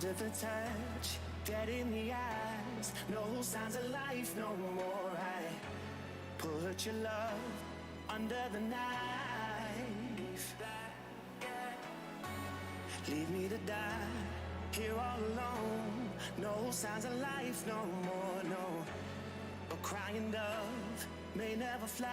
of the touch, dead in the eyes, no signs of life no more. I put your love under the knife. Leave me to die here all alone. No signs of life no more, no. A crying dove may never fly.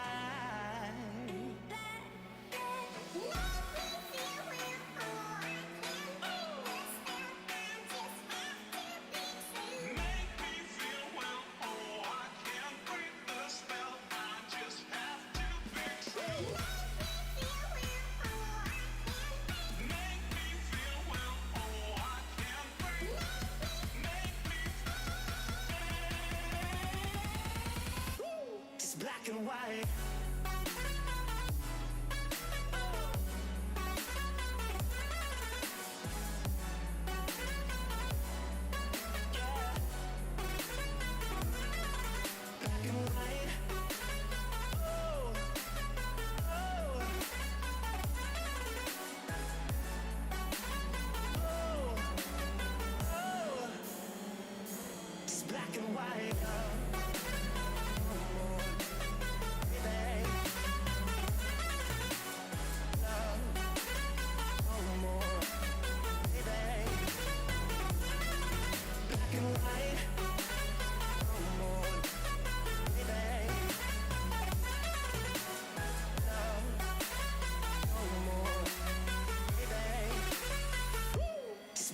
Black and white. Yeah. Black and white. Oh. Oh. Oh. Oh. It's black and white.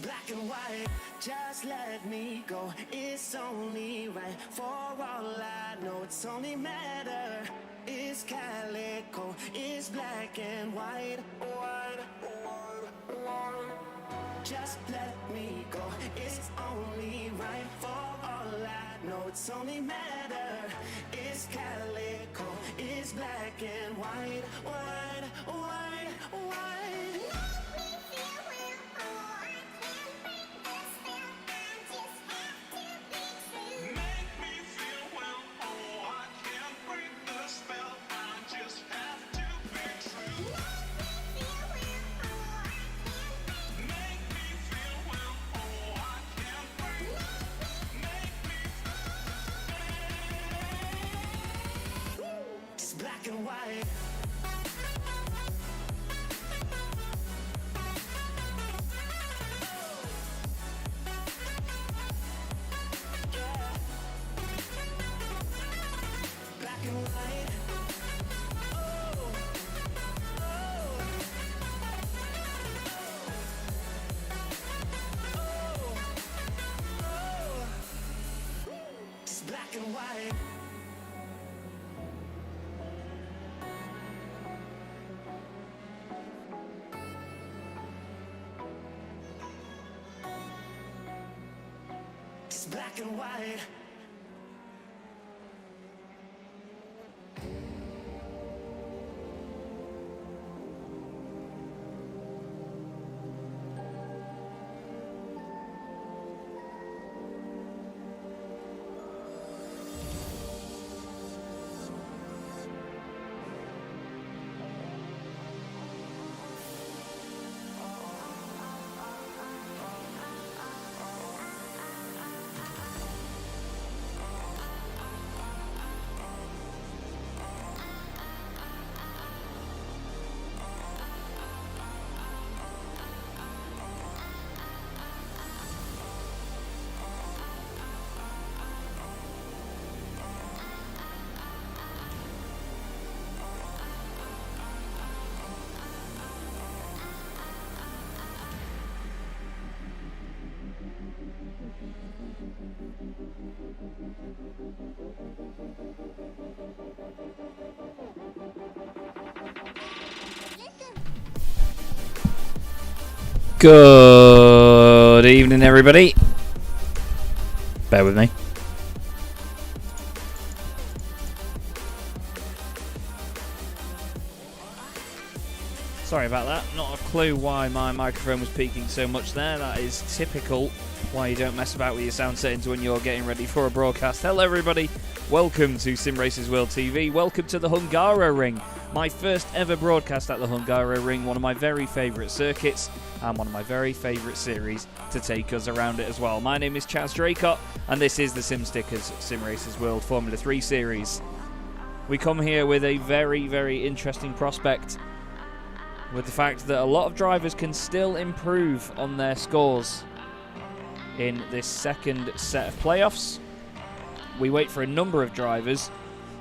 Black and white, just let me go. It's only right. For all I know, it's only matter. It's calico, it's black and white. White, white, white. Just let me go. It's only right. For all I know, it's only matter. It's calico, it's black and white. White, white, white. Black and white. Yeah. Black and white. Oh. Oh. Oh. Oh. It's black and white. Black and white. Good evening, everybody. Bear with me. Sorry about that. Not a clue why my microphone was peaking so much there. That is typical why you don't mess about with your sound settings when you're getting ready for a broadcast. Hello, everybody. Welcome to Sim Racers World TV. Welcome to the Hungaroring, My first ever broadcast at the Hungaroring, one of my very favourite circuits and one of my very favourite series to take us around it as well. My name is Chaz Draycott and this is the Sim Stickers Simracersworld Formula 3 series. We come here with a very, very interesting prospect, with the fact that a lot of drivers can still improve on their scores in this second set of playoffs. We wait for a number of drivers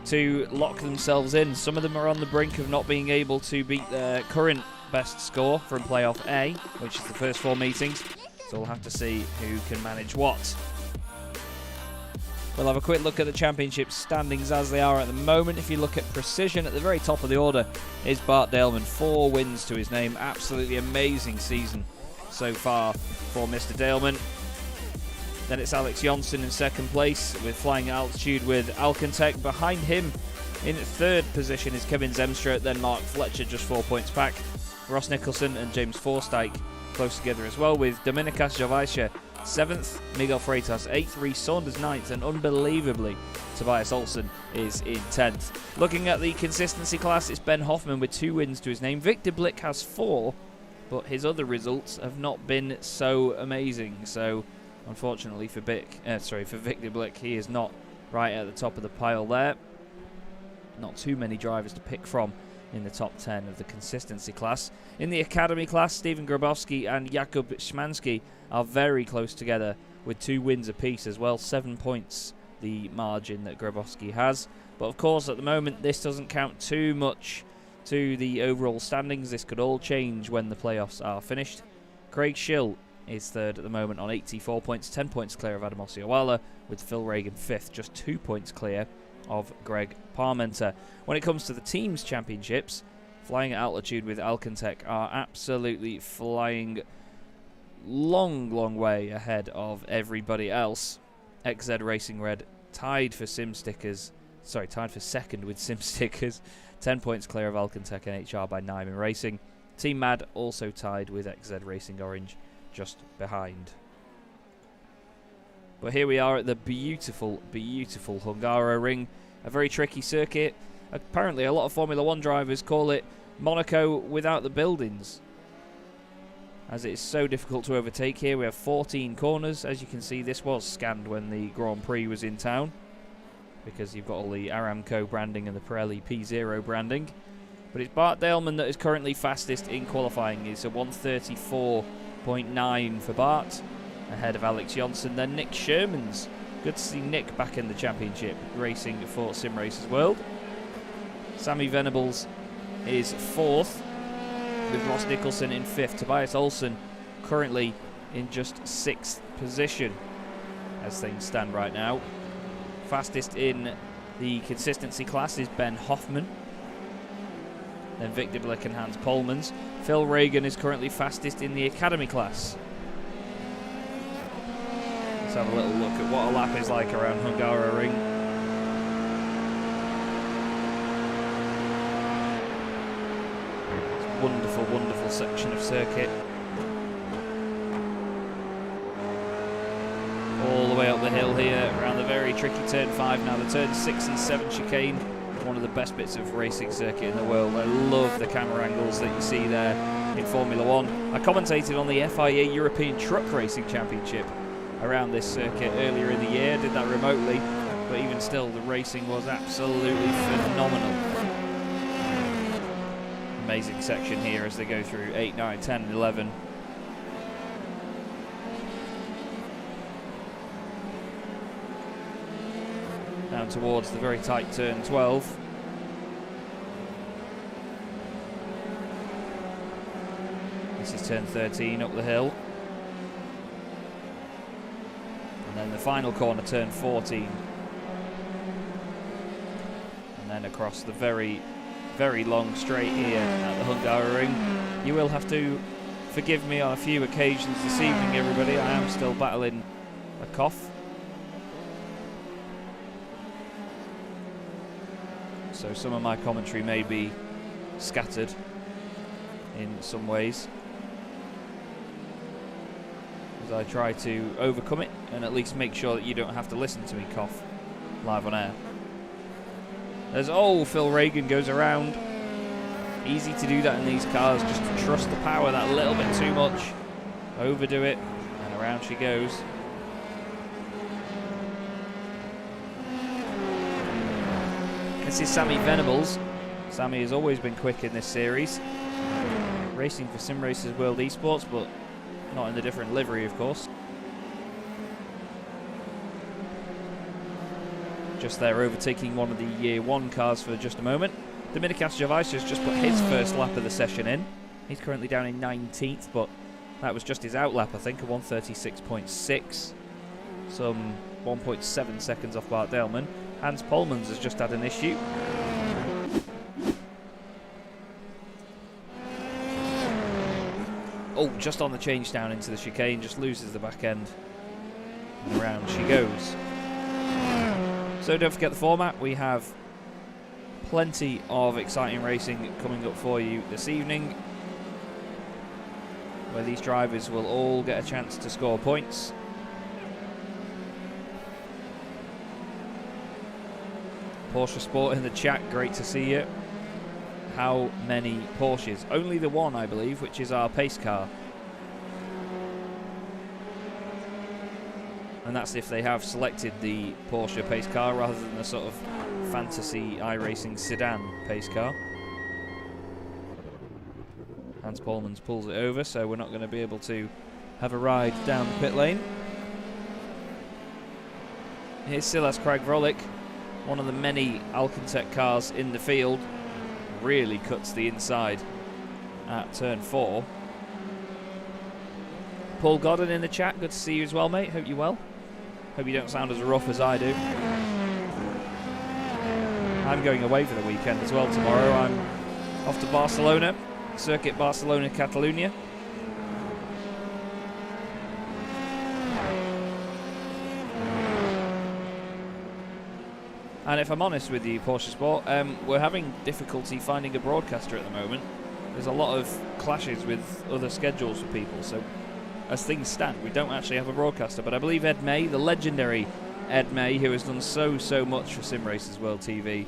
to lock themselves in. Some of them are on the brink of not being able to beat their current best score from playoff A, which is the first 4 meetings, so we'll have to see who can manage what. We'll have a quick look at the championship standings as they are at the moment. If you look at precision, at the very top of the order is Bart Daleman. 4 wins to his name. Absolutely amazing season so far for Mr. Daleman. Then it's Alex Jonsson in second place with flying altitude with Alcantech. Behind him in third position is Kevin Zemstra, then Mark Fletcher just 4 points back. Ross Nicholson and James Forsythe close together as well, with Dominikas Jovaisha 7th, Miguel Freitas 8th, Reese Saunders 9th, and unbelievably Tobias Olsen is in 10th. Looking at the consistency class, it's Ben Hoffman with 2 wins to his name. Victor Blick has 4, but his other results have not been so amazing. So unfortunately for Victor Blick, he is not right at the top of the pile there. Not too many drivers to pick from in the top 10 of the consistency class. In the academy class, Stephen Grabowski and Jakub Szmanski are very close together with 2 wins apiece as well. 7 points the margin that Grabowski has. But of course, at the moment, this doesn't count too much to the overall standings. This could all change when the playoffs are finished. Craig Schill is third at the moment on 84 points, 10 points clear of Adam Osceola, with Phil Reagan 5th, just 2 points clear of Greg Parmenter. When it comes to the teams championships, flying at altitude with Alcantech are absolutely flying long way ahead of everybody else. XZ Racing Red tied for second with Sim Stickers, 10 points clear of Alcantech and HR by Nyman Racing. Team Mad also tied with XZ Racing Orange, just behind. But here we are at the beautiful Hungaroring, a very tricky circuit. Apparently a lot of Formula 1 drivers call it Monaco without the buildings, as it's so difficult to overtake here. We have 14 corners. As you can see, this was scanned when the Grand Prix was in town, because you've got all the Aramco branding and the Pirelli P0 branding. But it's Bart Daleman that is currently fastest in qualifying. It's a 134.9 for Bart, ahead of Alex Jonsson. Then Nick Sherman's. Good to see Nick back in the championship, racing for Simracersworld. Sammy Venables is 4th, with Ross Nicholson in 5th. Tobias Olsen currently in just 6th position as things stand right now. Fastest in the consistency class is Ben Hoffman, then Victor Blick and Hans Polmans. Phil Reagan is currently fastest in the academy class. Let's have a little look at what a lap is like around Hungaroring. It's a wonderful section of circuit. All the way up the hill here, around the very tricky turn 5 now. The turn 6 and 7 chicane, one of the best bits of racing circuit in the world. I love the camera angles that you see there in Formula 1. I commentated on the FIA European Truck Racing Championship around this circuit earlier in the year. Did that remotely, but even still, the racing was absolutely phenomenal. Amazing section here as they go through 8, 9, 10 and 11. Down towards the very tight turn 12. This is turn 13 up the hill. And then the final corner, turn 14. And then across the very long straight here at the Hungaroring. You will have to forgive me on a few occasions this evening, everybody. I am still battling a cough. So some of my commentary may be scattered in some ways, as I try to overcome it and at least make sure that you don't have to listen to me cough live on air. There's, oh, Phil Reagan goes around. Easy to do that in these cars, just to trust the power that little bit too much. Overdo it, and around she goes. This is Sammy Venables. Sammy has always been quick in this series. Racing for Sim Racers World Esports, but not in the different livery, of course. Just there overtaking one of the Year 1 cars for just a moment. Dominicas Gervais has just put his first lap of the session in. He's currently down in 19th, but that was just his out lap, I think, a 1:36.6. Some 1.7 seconds off Bart Daleman. Hans Polmans has just had an issue. Oh, just on the change down into the chicane, just loses the back end. And around she goes. So don't forget the format. We have plenty of exciting racing coming up for you this evening, where these drivers will all get a chance to score points. Porsche Sport in the chat, great to see you. How many Porsches? Only the one, I believe, which is our pace car. And that's if they have selected the Porsche pace car rather than the sort of fantasy iRacing sedan pace car. Hans Polmans pulls it over, so we're not going to be able to have a ride down the pit lane. Here's Silas Craig-Vrolik, one of the many Alcantech cars in the field. Really cuts the inside at turn 4. Paul Godden in the chat, good to see you as well, mate. Hope you're well. Hope you don't sound as rough as I do. I'm going away for the weekend as well tomorrow. I'm off to Barcelona, Circuit Barcelona Catalunya. And if I'm honest with you, Porsche Sport, we're having difficulty finding a broadcaster at the moment. There's a lot of clashes with other schedules for people, so as things stand, we don't actually have a broadcaster. But I believe Ed May, the legendary Ed May, who has done so much for Sim Racers World TV,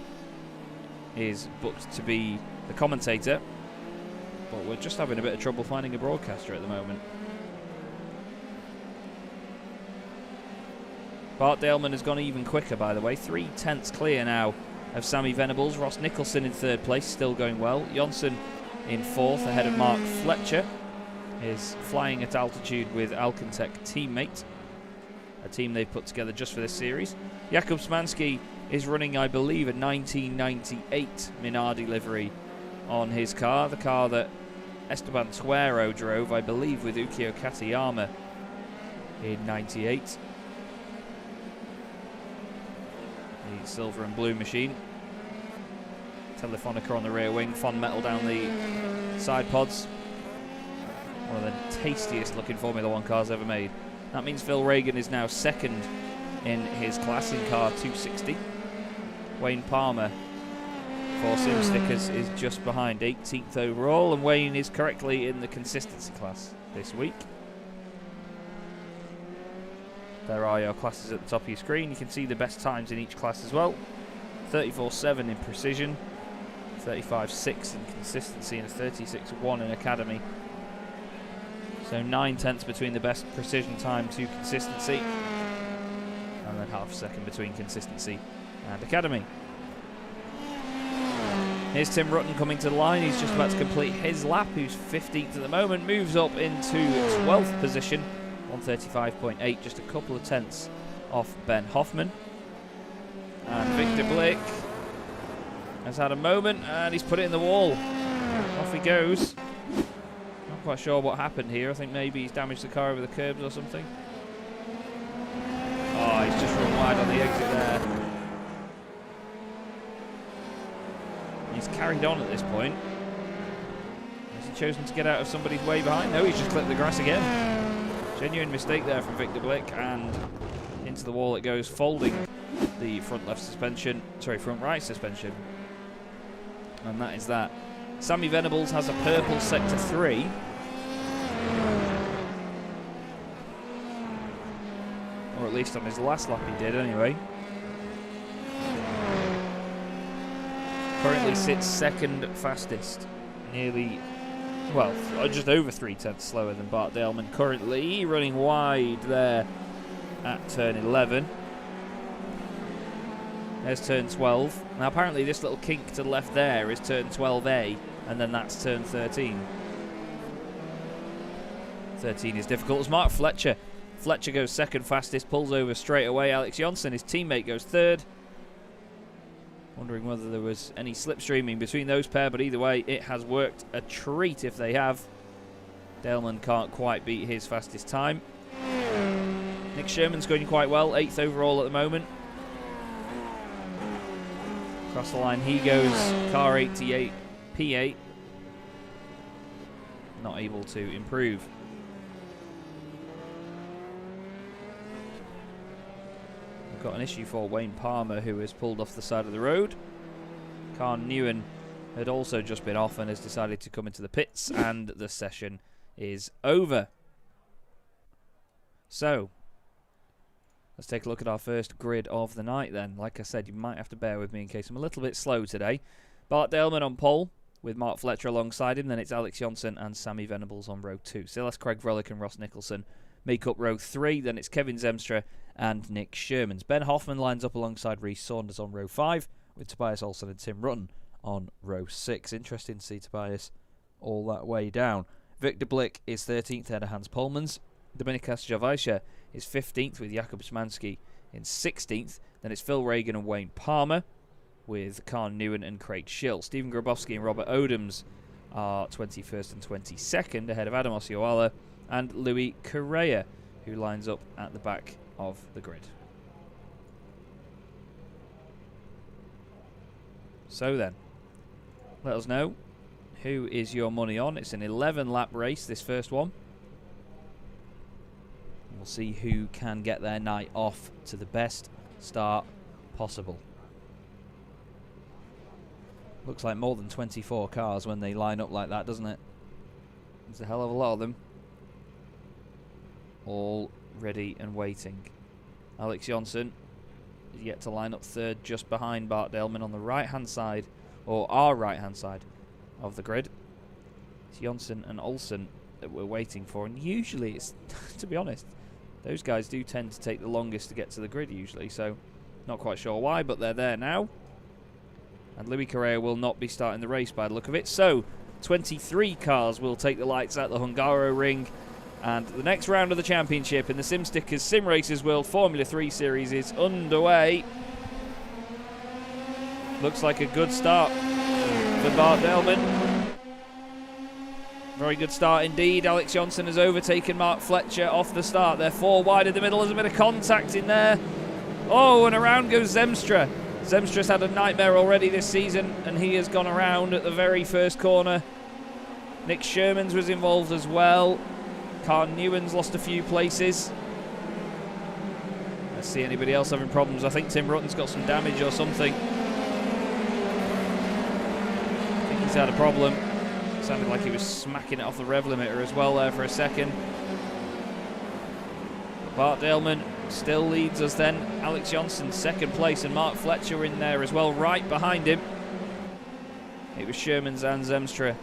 is booked to be the commentator. But we're just having a bit of trouble finding a broadcaster at the moment. Bart Daleman has gone even quicker, by the way. 3/10 clear now of Sammy Venables. Ross Nicholson in 3rd place, still going well. Jonsson in 4th, ahead of Mark Fletcher. Is flying at altitude with Alcantech teammate, a team they've put together just for this series. Jakub Smansky is running, I believe, a 1998 Minardi livery on his car, the car that Esteban Tuero drove, I believe, with Ukio Katayama in 98. The silver and blue machine. Telefonica on the rear wing, Fond Metal down the side pods. One of the tastiest looking Formula 1 cars ever made. That means Phil Reagan is now 2nd in his class in car 260. Wayne Palmer for Sim Stickers is just behind, 18th overall, and Wayne is correctly in the consistency class this week. There are your classes at the top of your screen. You can see the best times in each class as well. 34.7 in precision, 35.6 in consistency, and 36.1 in academy. So 9/10 between the best precision time to consistency, and then half a second between consistency and academy. Here's Tim Rutten coming to the line. He's just about to complete his lap. Who's 15th at the moment, moves up into 12th position, 1:35.8, just a couple of tenths off Ben Hoffman. And Victor Blick has had a moment, and he's put it in the wall. Off he goes. Not quite sure what happened here. I think maybe he's damaged the car over the curbs or something. Oh, he's just run wide on the exit there. He's carried on at this point. Has he chosen to get out of somebody's way behind? No, he's just clipped the grass again. Genuine mistake there from Victor Blick, and into the wall it goes, folding the front right suspension. And that is that. Sammy Venables has a purple sector 3. Or at least on his last lap he did anyway. Currently sits 2nd fastest nearly, well, just over 3/10 slower than Bart Daleman currently, running wide there at turn 11. There's turn 12. Now apparently this little kink to the left there is turn 12A, and then that's turn 13. 13 is difficult as Mark Fletcher. Fletcher goes second fastest, pulls over straight away. Alex Jonsson, his teammate, goes third. Wondering whether there was any slipstreaming between those pair, but either way, it has worked a treat if they have. Daleman can't quite beat his fastest time. Nick Sherman's going quite well, 8th overall at the moment. Across the line he goes, car 88, P8. Not able to improve. We've got an issue for Wayne Palmer, who has pulled off the side of the road. Carn Newen had also just been off and has decided to come into the pits, and the session is over. So, let's take a look at our first grid of the night then. Like I said, you might have to bear with me in case I'm a little bit slow today. Bart Daleman on pole with Mark Fletcher alongside him. Then it's Alex Jonsson and Sammy Venables on row 2. Still that's Craig Vrolick and Ross Nicholson make up row 3. Then it's Kevin Zemstra and Nick Shermans. Ben Hoffman lines up alongside Reese Saunders on row 5 with Tobias Olsen and Tim Rutten on row 6. Interesting to see Tobias all that way down. Victor Blick is 13th ahead of Hans Polmans. Dominikas Javaisha is 15th with Jakub Szymanski in 16th. Then it's Phil Reagan and Wayne Palmer with Carn Newen and Craig Schill. Stephen Grabowski and Robert Odoms are 21st and 22nd ahead of Adam Osceola and Louis Correa, who lines up at the back of the grid. So then, let us know who is your money on. It's an 11-lap race, this first one. We'll see who can get their night off to the best start possible. Looks like more than 24 cars when they line up like that, doesn't it? There's a hell of a lot of them. All ready and waiting. Alex Jonsson is yet to line up third, just behind Bart Daleman on the right-hand side, or our right-hand side of the grid. It's Jonsson and Olsen that we're waiting for, and usually it's, to be honest, those guys do tend to take the longest to get to the grid usually, so not quite sure why, but they're there now. And Louis Correa will not be starting the race by the look of it, so 23 cars will take the lights at the Hungaroring, and the next round of the championship in the Sim Stickers Simracersworld Formula 3 series is underway. Looks like a good start for Bart Daleman. Very good start indeed. Alex Jonsson has overtaken Mark Fletcher off the start. They're 4 wide in the middle. There's a bit of contact in there. Oh, and around goes Zemstra. Zemstra's had a nightmare already this season, and he has gone around at the very first corner. Nick Shermans was involved as well. Carn Newen's lost a few places. Let's see anybody else having problems. I think Tim Rutten's got some damage or something. I think he's had a problem. Sounded like he was smacking it off the rev limiter as well there for a second. But Bart Daleman still leads us then. Alex Jonsson second place, and Mark Fletcher in there as well, right behind him. It was Shermans and Zemstra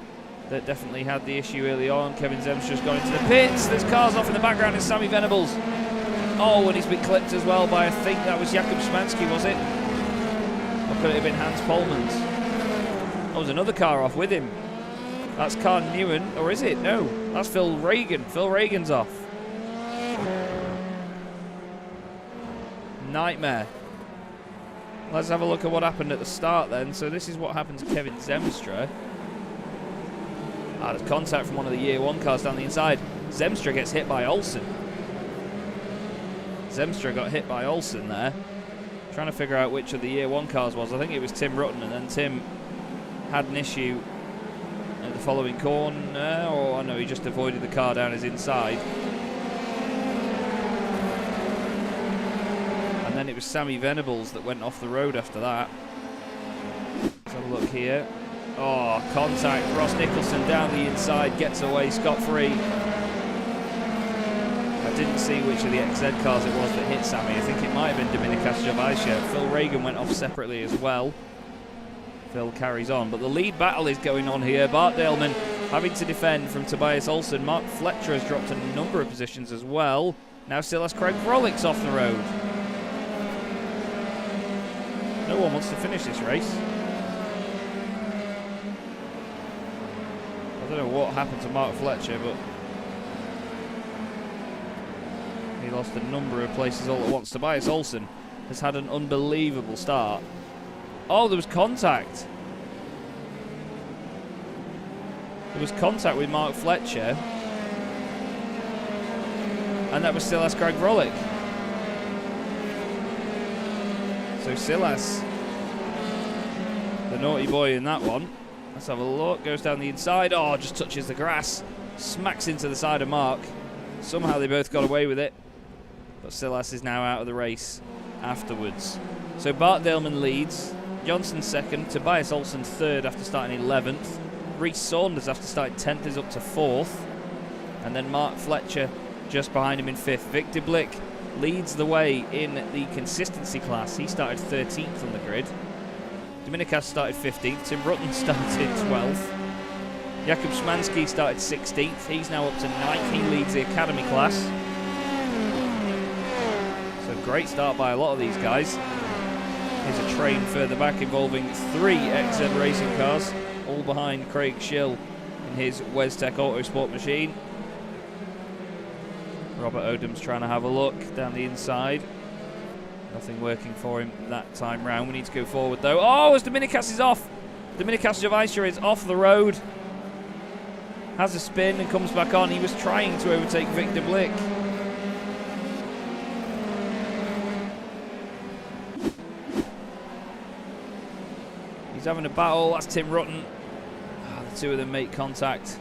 that definitely had the issue early on. Kevin Zemstra's gone into the pits. There's cars off in the background. It's Sammy Venables. Oh, and he's been clipped as well by, I think that was Jakub Szymanski, was it? Or could it have been Hans Polmans? Oh, there's another car off with him. That's Carn Newen, or is it? No, that's Phil Reagan. Phil Reagan's off. Nightmare. Let's have a look at what happened at the start then. So this is what happened to Kevin Zemstra. There's contact from one of the Year 1 cars down the inside. Zemstra gets hit by Olsen. Zemstra got hit by Olsen there. Trying to figure out which of the Year 1 cars was. I think it was Tim Rutten, and then Tim had an issue at the following corner. Oh, no, he just avoided the car down his inside. And then it was Sammy Venables that went off the road after that. Let's have a look here. Oh, contact. Ross Nicholson down the inside, gets away scot-free. I didn't see which of the XZ cars it was that hit Sammy. I think it might have been Dominikas Javaisha. Phil Reagan went off separately as well. Phil carries on, but the lead battle is going on here. Bart Daleman having to defend from Tobias Olsen. Mark Fletcher has dropped a number of positions as well. Now still has Craig Frolics off the road. No one wants to finish this race. I don't know what happened to Mark Fletcher, but he lost a number of places all at once. Tobias Olsen has had an unbelievable start. Oh, there was contact. There was contact with Mark Fletcher. And that was Silas Craig Frolic. So Silas, the naughty boy in that one. Let's have a look. Goes down the inside. Oh, just touches the grass. Smacks into the side of Mark. Somehow they both got away with it. But Silas is now out of the race afterwards. So Bart Daleman leads. Johnson second. Tobias Olsen third after starting 11th. Reese Saunders after starting 10th is up to 4th. And then Mark Fletcher just behind him in 5th. Victor Blick leads the way in the consistency class. He started 13th on the grid. Dominicas started 15th. Tim Rutten started 12th. Jakub Szymanski started 16th. He's now up to 9th. He leads the academy class. So great start by a lot of these guys. Here's a train further back involving 3 XZ racing cars, all behind Craig Schill in his Westech Autosport machine. Robert Odom's trying to have a look down the inside. Nothing working for him that time round. We need to go forward though. Oh, as Dominicas is off. Dominicas Javaisha is off the road. Has a spin and comes back on. He was trying to overtake Victor Blick. He's having a battle. That's Tim Rutten. The two of them make contact.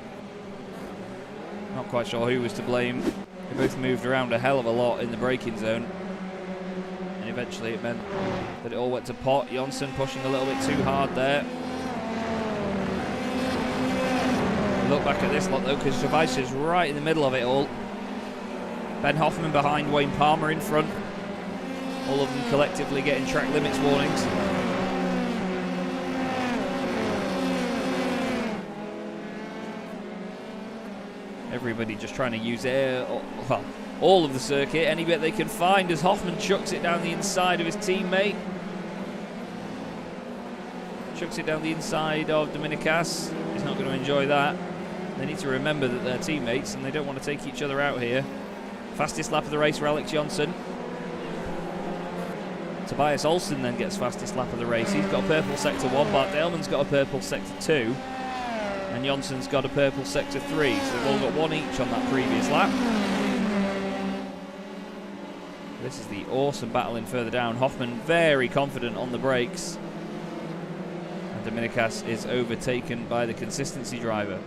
Not quite sure who was to blame. They both moved around a hell of a lot in the braking zone. And eventually it meant that it all went to pot. Jonsson pushing a little bit too hard there. Look back at this lot though, because Javaisha is right in the middle of it all. Ben Hoffman behind, Wayne Palmer in front. All of them collectively getting track limits warnings. Everybody just trying to use all of the circuit, any bit they can find, as Hoffman chucks it down the inside of his teammate. Chucks it down the inside of Dominicas. He's not going to enjoy that. They need to remember that they're teammates and they don't want to take each other out here. Fastest lap of the race for Alex Jonsson. Tobias Olsen then gets fastest lap of the race. He's got a purple sector 1, Bart Daleman's got a purple sector 2. And Jonsson's got a purple sector 3. So they've all got 1 each on that previous lap. This is the awesome battling further down. Hoffman very confident on the brakes. And Dominicas is overtaken by the consistency driver.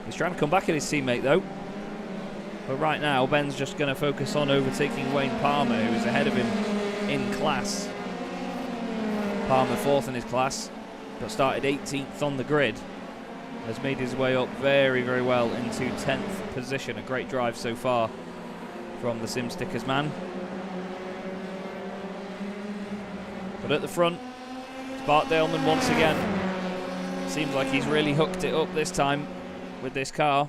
He's trying to come back at his teammate though. But right now, Ben's just going to focus on overtaking Wayne Palmer, who is ahead of him in class. Palmer 4th in his class, but started 18th on the grid. Has made his way up very, very well into 10th position. A great drive so far from the Sim Stickers man. But at the front, it's Bart Daleman once again. Seems like he's really hooked it up this time with this car.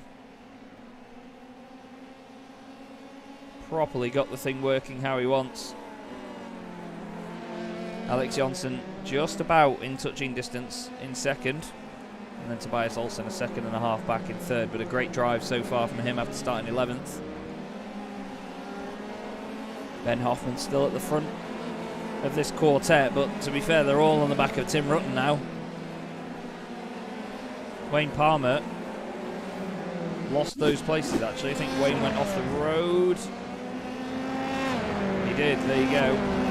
Properly got the thing working how he wants. Alex Jonsson just about in touching distance in second. And then Tobias Olsen a second and a half back in third. But a great drive so far from him after starting 11th. Ben Hoffman still at the front of this quartet. But to be fair, they're all on the back of Tim Rutten now. Wayne Palmer lost those places actually. I think Wayne went off the road. He did, there you go.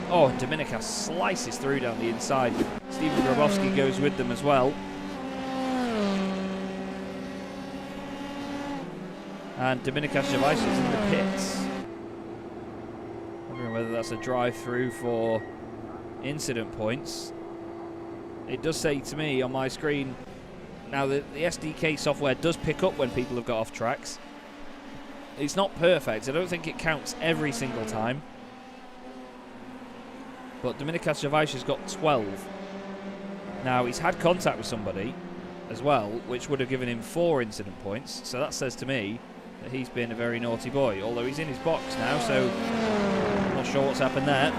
Oh, Dominicas slices through down the inside. Stephen Grabowski goes with them as well. And Dominicas Javaisha is in the pits. Wondering whether that's a drive-through for incident points. It does say to me on my screen, now the SDK software does pick up when people have got off tracks. It's not perfect. I don't think it counts every single time. But Dominicas Gervais has got 12. Now, he's had contact with somebody as well, which would have given him 4 incident points. So that says to me that he's been a very naughty boy. Although he's in his box now, so I'm not sure what's happened there.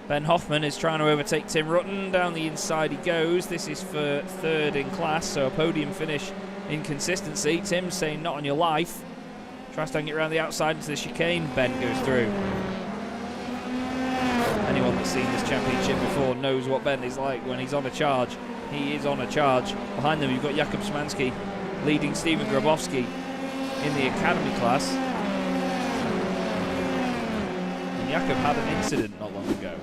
Ben Hoffman is trying to overtake Tim Rutten. Down the inside he goes. This is for 3rd in class, so a podium finish in consistency. Tim's saying not on your life. Tries to get around the outside into the chicane. Ben goes through. Anyone that's seen this championship before knows what Ben is like when he's on a charge. He is on a charge. Behind them you've got Jakub Szymanski leading Stephen Grabowski in the academy class. And Jakub had an incident not long ago.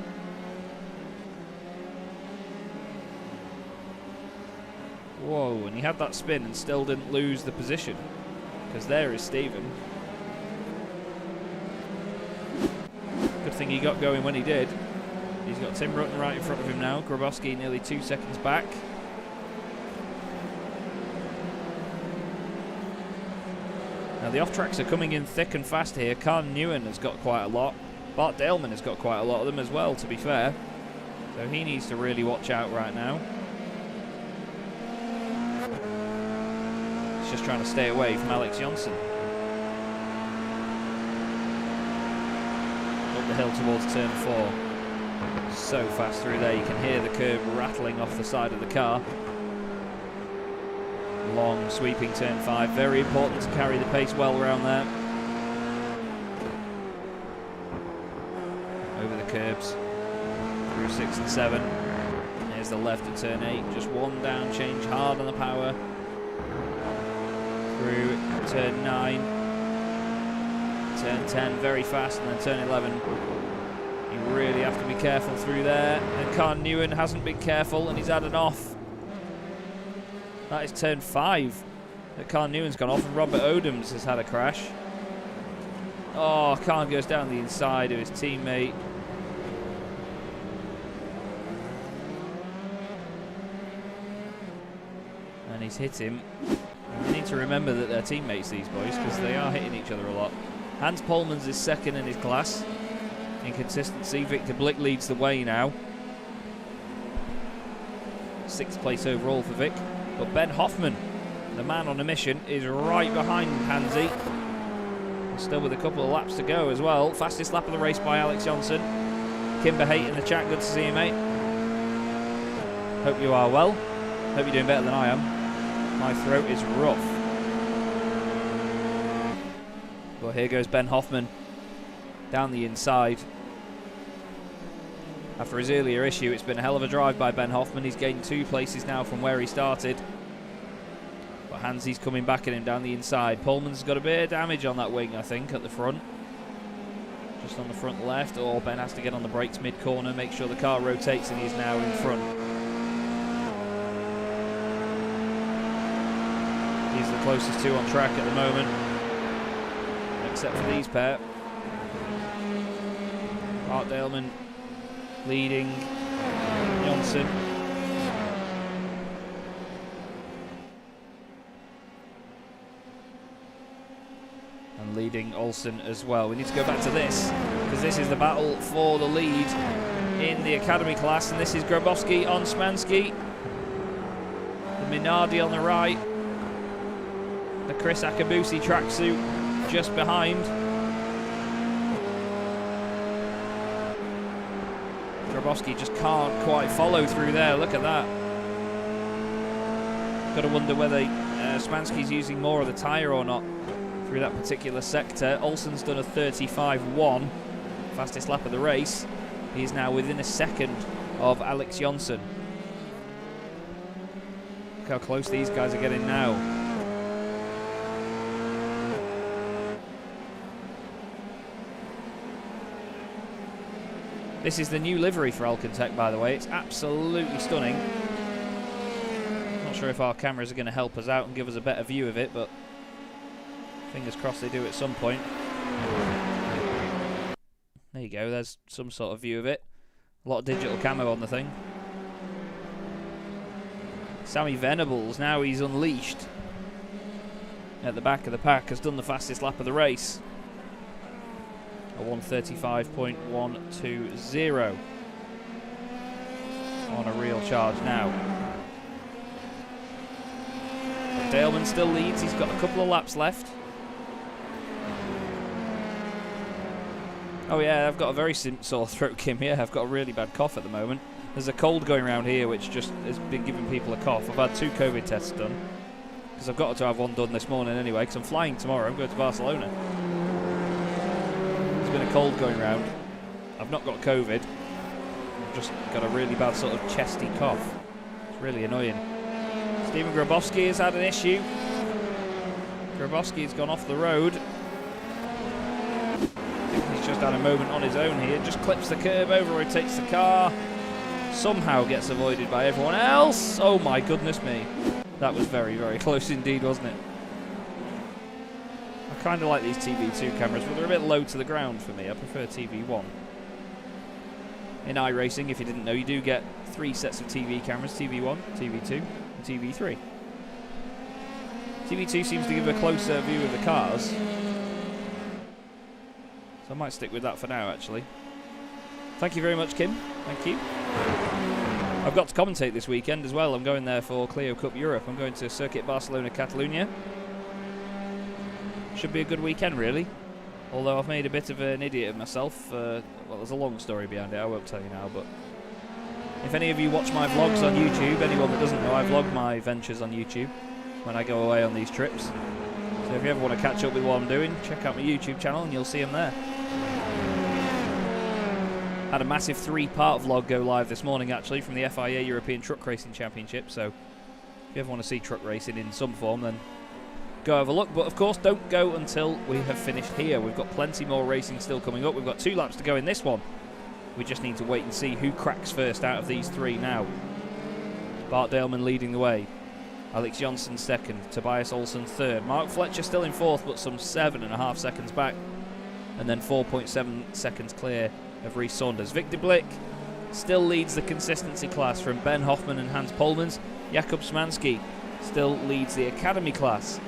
Whoa, and he had that spin and still didn't lose the position. Because there is Stephen. Good thing he got going when he did. He's got Tim Rutten right in front of him now. Grabowski nearly 2 seconds back. Now the off-tracks are coming in thick and fast here. Khan Newen has got quite a lot. Bart Daleman has got quite a lot of them as well, to be fair. So he needs to really watch out right now. He's just trying to stay away from Alex Jonsson. Up the hill towards turn 4. So fast through there, you can hear the curb rattling off the side of the car. Long sweeping turn 5, very important to carry the pace well around there. Over the curbs, through 6 and 7. There's the left at turn 8, just one down change, hard on the power. Through turn 9, turn 10, very fast, and then turn 11. You really have to be careful through there. And Khan Newen hasn't been careful, and he's had an off. That is turn 5 that Khan Newen's gone off, and Robert Odoms has had a crash. Oh, Khan goes down the inside of his teammate. And he's hit him. And we need to remember that they're teammates, these boys, because they are hitting each other a lot. Hans Polmans is 2nd in his class. In consistency, Victor Blick leads the way now. 6th place overall for Vic. But Ben Hoffman, the man on a mission, is right behind Hansy. Still with a couple of laps to go as well. Fastest lap of the race by Alex Jonsson. Kimber Haight in the chat, good to see you, mate. Hope you are well. Hope you're doing better than I am. My throat is rough. But here goes Ben Hoffman down the inside. After his earlier issue, it's been a hell of a drive by Ben Hoffman. He's gained 2 places now from where he started. But Hansy's coming back at him down the inside. Pullman's got a bit of damage on that wing, I think, at the front. Just on the front left. Oh, Ben has to get on the brakes mid-corner, make sure the car rotates, and he's now in front. He's the closest 2 on track at the moment, except for these pair. Art Daleman leading Jonsson. And leading Olsen as well. We need to go back to this, because this is the battle for the lead in the academy class, and this is Grabowski on Szymanski. The Minardi on the right. The Chris Akabusi tracksuit just behind. Grabowski just can't quite follow through there. Look at that. Got to wonder whether Szymanski's using more of the tyre or not through that particular sector. Olsen's done a 35.1, fastest lap of the race. He's now within a second of Alex Jonsson. Look how close these guys are getting now. This is the new livery for Alcantech, by the way. It's absolutely stunning. Not sure if our cameras are going to help us out and give us a better view of it, but fingers crossed they do at some point. There you go, there's some sort of view of it. A lot of digital camo on the thing. Sammy Venables, now he's unleashed. at the back of the pack has done the fastest lap of the race. A 1:35.120 on a real charge now. Daleman still leads. He's got a couple of laps left. Oh yeah, I've got a very sore throat, Kim. Yeah, I've got a really bad cough at the moment. There's a cold going around here which just has been giving people a cough. I've had 2 COVID tests done, because I've got to have one done this morning anyway, because I'm flying tomorrow. I'm going to Barcelona. There's been a cold going around. I've not got COVID. I've just got a really bad sort of chesty cough. It's really annoying. Stephen Grabowski has had an issue. Grabowski has gone off the road. He's just had a moment on his own here. Just clips the curb, over-rotates the car. Somehow gets avoided by everyone else. Oh my goodness me. That was very, very close indeed, wasn't it? I kind of like these TV2 cameras, but they're a bit low to the ground for me. I prefer TV1. In iRacing, if you didn't know, you do get 3 sets of TV cameras, TV1, TV2, and TV3. TV2 seems to give a closer view of the cars. So I might stick with that for now, actually. Thank you very much, Kim. Thank you. I've got to commentate this weekend as well. I'm going there for Clio Cup Europe. I'm going to Circuit Barcelona, Catalunya. Should be a good weekend, really. Although I've made a bit of an idiot of myself. Well, there's a long story behind it. I won't tell you now, but if any of you watch my vlogs on YouTube, anyone that doesn't know, I vlog my ventures on YouTube when I go away on these trips. So if you ever want to catch up with what I'm doing, check out my YouTube channel and you'll see them there. Had a massive 3-part vlog go live this morning, actually, from the FIA European Truck Racing Championship. So if you ever want to see truck racing in some form, then go have a look. But of course, don't go until we have finished here. We've got plenty more racing still coming up. We've got 2 laps to go in this one. We just need to wait and see who cracks first out of these 3 now. Bart Daleman leading the way. Alex Johnson second. Tobias Olsen third. Mark Fletcher still in 4th, but some 7.5 seconds back. And then 4.7 seconds clear of Reese Saunders. Victor Blick still leads the consistency class from Ben Hoffman and Hans Polmans. Jakub Szymanski still leads the academy class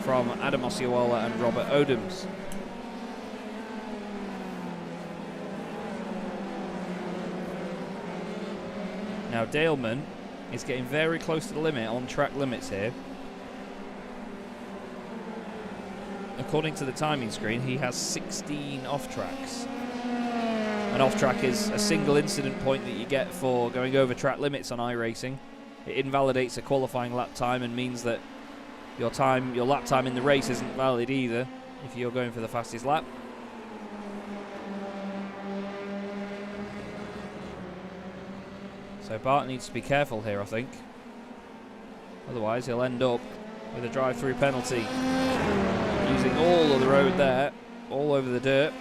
from Adam Ossiola and Robert Odoms. Now Daleman is getting very close to the limit on track limits here. According to the timing screen, he has 16 off tracks. An off track is a single incident point that you get for going over track limits on iRacing. It invalidates a qualifying lap time and means that your lap time in the race isn't valid either if you're going for the fastest lap. So Bart needs to be careful here, I think. Otherwise he'll end up with a drive-through penalty. Using all of the road there, all over the dirt.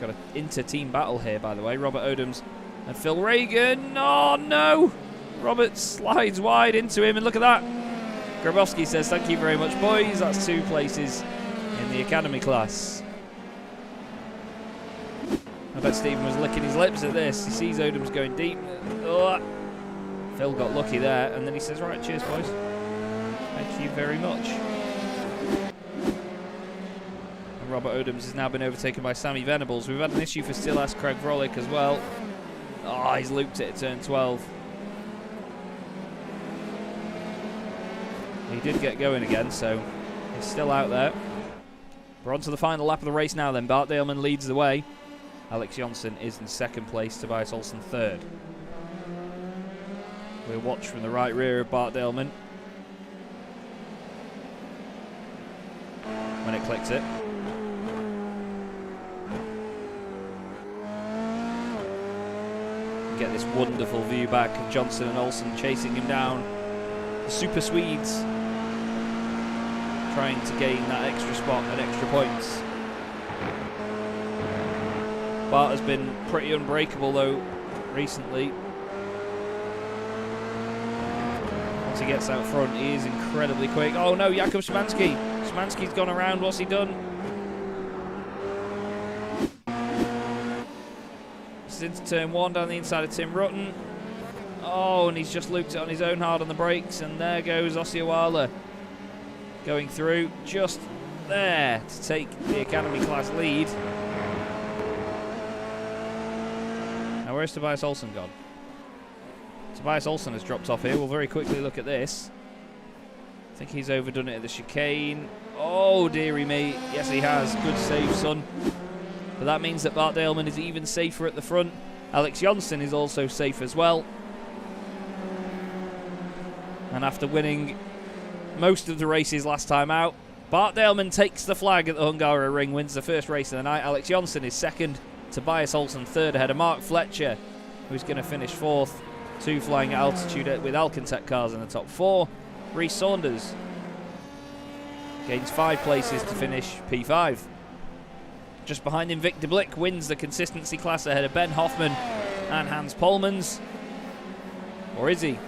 Got an inter-team battle here, by the way. Robert Odoms and Phil Reagan. Oh, no! Robert slides wide into him, and look at that. Grabowski says, thank you very much, boys. That's 2 places in the academy class. I bet Stephen was licking his lips at this. He sees Odoms going deep. Oh. Phil got lucky there, and then he says, right, cheers, boys. Thank you very much. Robert Odoms has now been overtaken by Sammy Venables. We've had an issue for Still Ask Craig Vrolick as well. Oh, he's looped it at turn 12. He did get going again, so he's still out there. We're on to the final lap of the race now then. Bart Daleman leads the way. Alex Johnson is in 2nd place. Tobias Olsen 3rd. We'll watch from the right rear of Bart Daleman when it clicks it. Get this wonderful view back of Johnson and Olsen chasing him down. The Super Swedes trying to gain that extra spot and extra points. Bart has been pretty unbreakable though recently. Once he gets out front, he is incredibly quick. Oh no, Jakub Szymanski. Szymanski's gone around. What's he done? Into turn 1 down the inside of Tim Rutten. Oh, and he's just looped it on his own hard on the brakes, and there goes Ossiola. going through just there to take the Academy class lead. Now where's Tobias Olsen gone? Tobias Olsen has dropped off here. We'll very quickly look at this. I think he's overdone it at the chicane. Oh, dearie me. Yes, he has. Good save, son. But that means that Bart Daleman is even safer at the front. Alex Jonsson is also safe as well. And after winning most of the races last time out, Bart Daleman takes the flag at the Hungaroring, wins the first race of the night. Alex Jonsson is second. Tobias Olsen third ahead of Mark Fletcher, who's going to finish fourth. 2 flying at altitude with Alcantech cars in the top 4. Reese Saunders gains 5 places to finish P5. Just behind him, Victor Blick wins the consistency class ahead of Ben Hoffman and Hans Polmans. Or is he?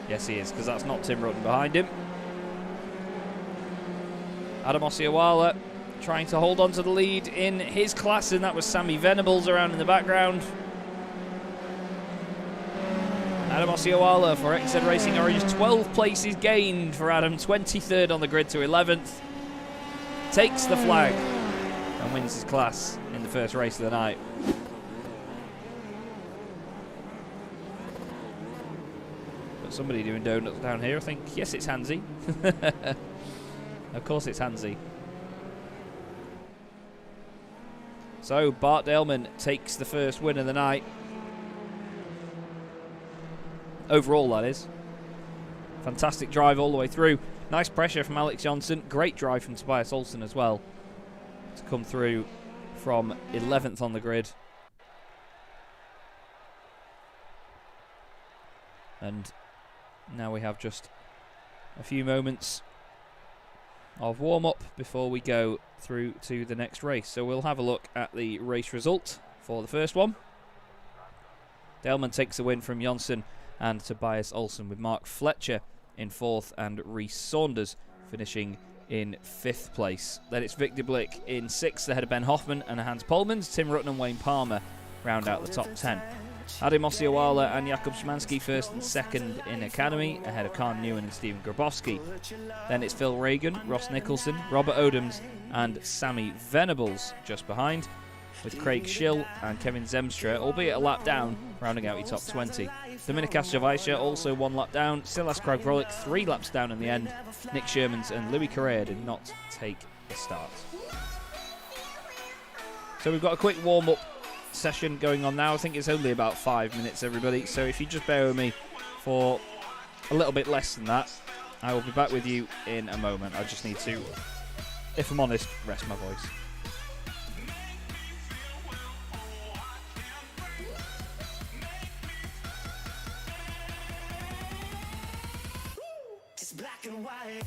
Yes, he is, because that's not Tim Rutten behind him. Adam Osiawala trying to hold on to the lead in his class, and that was Sammy Venables around in the background. Adam Osiawala for XZ Racing Orange, 12 places gained for Adam, 23rd on the grid to 11th. Takes the flag and wins his class in the first race of the night. Got somebody doing donuts down here, I think. Yes, it's Hansy. Of course it's Hansy. So Bart Daleman takes the first win of the night. Overall, that is. Fantastic drive all the way through. Nice pressure from Alex Jonsson. Great drive from Tobias Olsen as well, to come through from 11th on the grid. And now we have just a few moments of warm-up before we go through to the next race. So we'll have a look at the race result for the first one. Daleman takes the win from Jonsson and Tobias Olsen, with Mark Fletcher in 4th and Reese Saunders finishing in 5th place. Then it's Victor Blick in 6th ahead of Ben Hoffman and Hans Polmans. Tim Rutten and Wayne Palmer round out the top 10. Adam Osiawala and Jakub Szymanski 1st and 2nd in Academy ahead of Khan Newen and Stephen Grabowski. Then it's Phil Reagan, Ross Nicholson, Robert Odoms and Sammy Venables just behind, with Craig Schill and Kevin Zemstra, albeit a lap down, rounding out your top 20. Dominika Jovaisha also 1 lap down. Silas Kragvrolik 3 laps down in the end. Nick Shermans and Louis Correa did not take the start. So we've got a quick warm-up session going on now. I think it's only about 5 minutes, everybody. So if you just bear with me for a little bit less than that, I will be back with you in a moment. I just need to, if I'm honest, rest my voice. Black and white.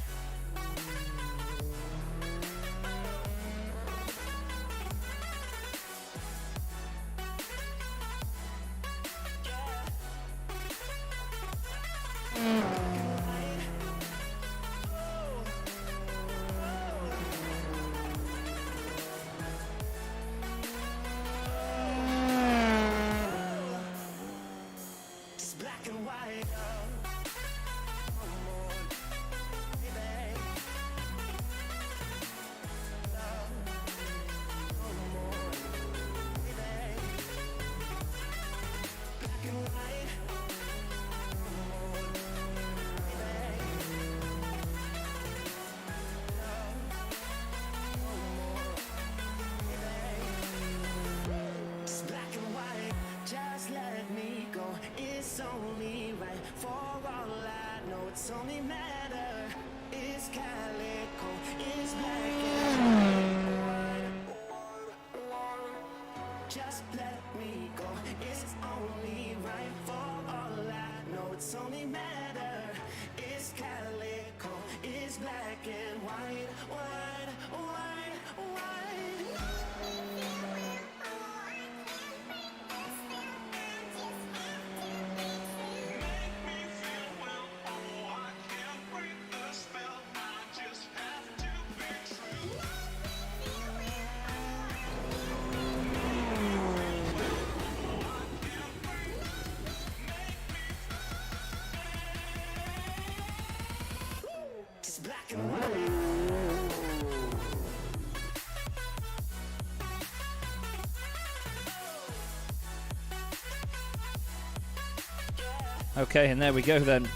Okay, and there we go then.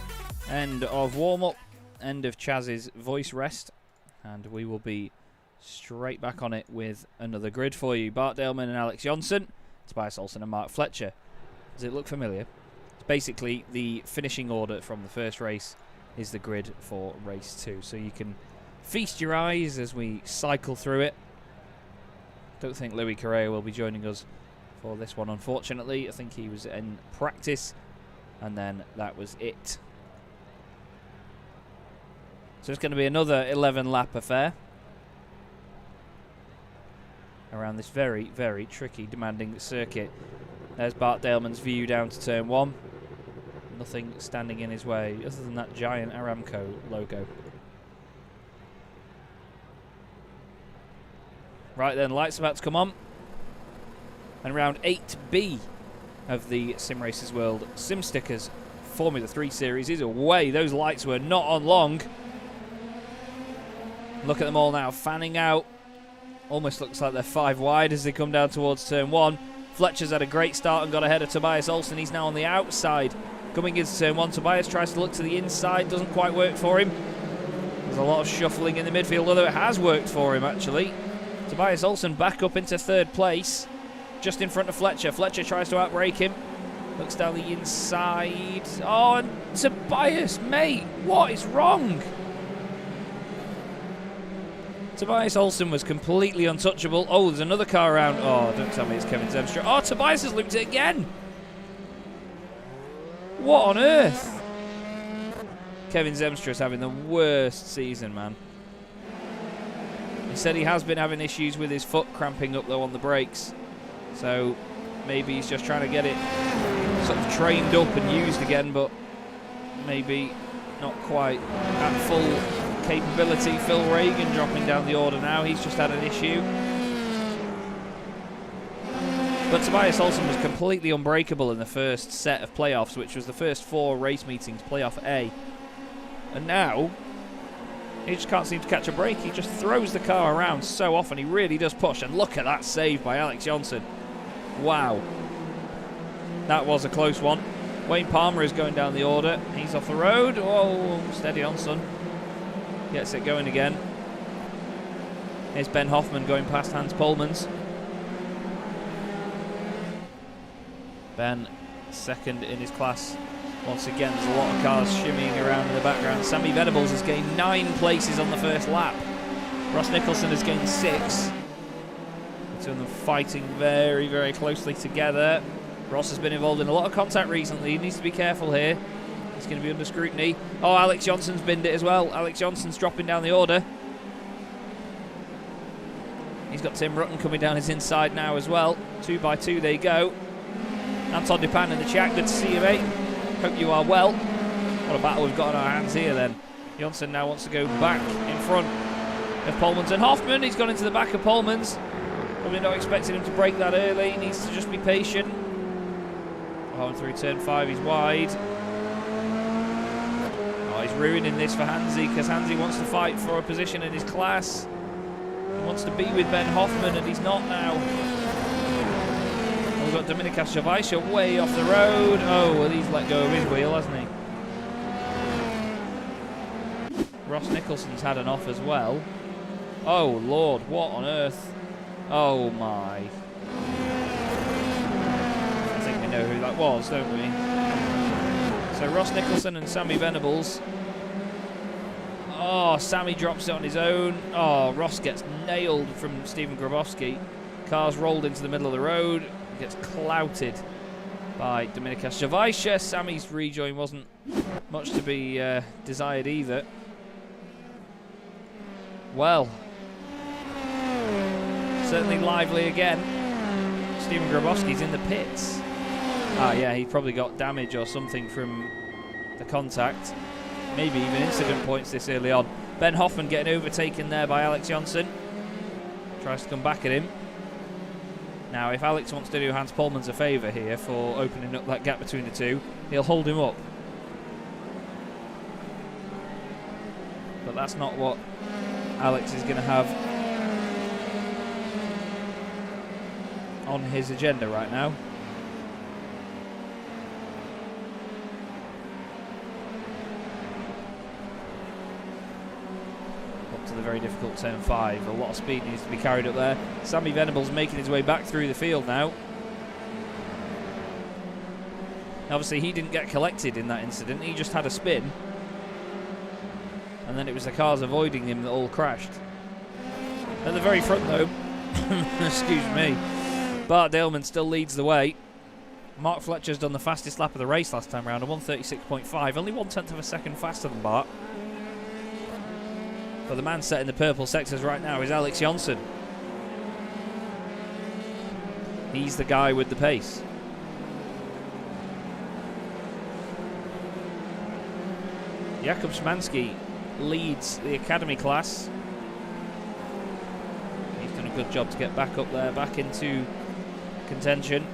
End of warm-up, end of Chaz's voice rest, and we will be straight back on it with another grid for you. Bart Daleman and Alex Johnson, Tobias Olsen and Mark Fletcher. Does it look familiar? It's basically the finishing order from the first race is the grid for race 2, so you can feast your eyes as we cycle through it. Don't think Louis Correa will be joining us for this one, unfortunately. I think he was in practice, and then that was it. So it's going to be another 11-lap affair around this very, very tricky, demanding circuit. There's Bart Daleman's view down to turn 1. Nothing standing in his way other than that giant Aramco logo. Right then, lights about to come on. And round 8B of the Sim Racers World Sim Stickers Formula 3 Series is away. Those lights were not on long. Look at them all now, fanning out. Almost looks like they're 5 wide as they come down towards turn 1. Fletcher's had a great start and got ahead of Tobias Olsen. He's now on the outside. Coming into turn 1, Tobias tries to look to the inside. Doesn't quite work for him. There's a lot of shuffling in the midfield, although it has worked for him, actually. Tobias Olsen back up into 3rd place, just in front of Fletcher. Fletcher tries to outbrake him. Looks down the inside. Oh, and Tobias, mate, what is wrong? Tobias Olsen was completely untouchable. Oh, there's another car around. Oh, don't tell me it's Kevin Zemstra. Oh, Tobias has looped it again. What on earth? Kevin Zemstra is having the worst season, man. He said he has been having issues with his foot cramping up, though, on the brakes. So maybe he's just trying to get it sort of trained up and used again, but maybe not quite at full capability. Phil Reagan dropping down the order now. He's just had an issue. But Tobias Olsen was completely unbreakable in the first set of playoffs, which was the first 4 race meetings, playoff A. And now, he just can't seem to catch a break. He just throws the car around so often. He really does push. And look at that save by Alex Johnson. Wow. That was a close one. Wayne Palmer is going down the order. He's off the road. Oh, steady on, son. Gets it going again. Here's Ben Hoffman going past Hans Polmans. Ben, second in his class. Once again, there's a lot of cars shimmying around in the background. Sammy Venables has gained 9 places on the first lap. Ross Nicholson has gained 6. The two of them fighting very, very closely together. Ross has been involved in a lot of contact recently. He needs to be careful here. He's going to be under scrutiny. Oh, Alex Johnson's binned it as well. Alex Johnson's dropping down the order. He's got Tim Rutten coming down his inside now as well. 2 by 2 they go. Anton Depan in the chat. Good to see you, mate. Hope you are well. What a battle we've got on our hands here then. Johnson now wants to go back in front of Polmans and Hoffman. He's gone into the back of Polmans. Probably not expecting him to break that early. He needs to just be patient. Oh, through turn 5 he's wide. Oh, he's ruining this for Hansi because Hansi wants to fight for a position in his class. He wants to be with Ben Hoffman and he's not now. We've got Dominikas Javajsha way off the road. Oh, well, he's let go of his wheel, hasn't he? Ross Nicholson's had an off as well. Oh, Lord, what on earth? Oh, my. I think we know who that was, don't we? So Ross Nicholson and Sammy Venables. Oh, Sammy drops it on his own. Oh, Ross gets nailed from Stephen Grabowski. Car's rolled into the middle of the road. Gets clouted by Dominikas Javajsha. Sammy's rejoin wasn't much to be desired either. Well, certainly lively again. Stephen Grabowski's in the pits. Ah, yeah, he probably got damage or something from the contact. Maybe even incident points this early on. Ben Hoffman getting overtaken there by Alex Johnson. Tries to come back at him. Now, if Alex wants to do Hans Polmans a favour here for opening up that gap between the two, he'll hold him up. But that's not what Alex is going to have on his agenda right now. the very difficult turn 5. A lot of speed needs to be carried up there. Sammy Venables making his way back through the field now. Obviously, he didn't get collected in that incident. He just had a spin. And then it was the cars avoiding him that all crashed. At the very front, though, excuse me, Bart Daleman still leads the way. Mark Fletcher's done the fastest lap of the race last time round, a 1:36.5, only 1/10 of a second faster than Bart. But the man set in the purple sectors right now is Alex Jonsson. He's the guy with the pace. Jakub Szymanski leads the academy class. He's done a good job to get back up there, back into contention.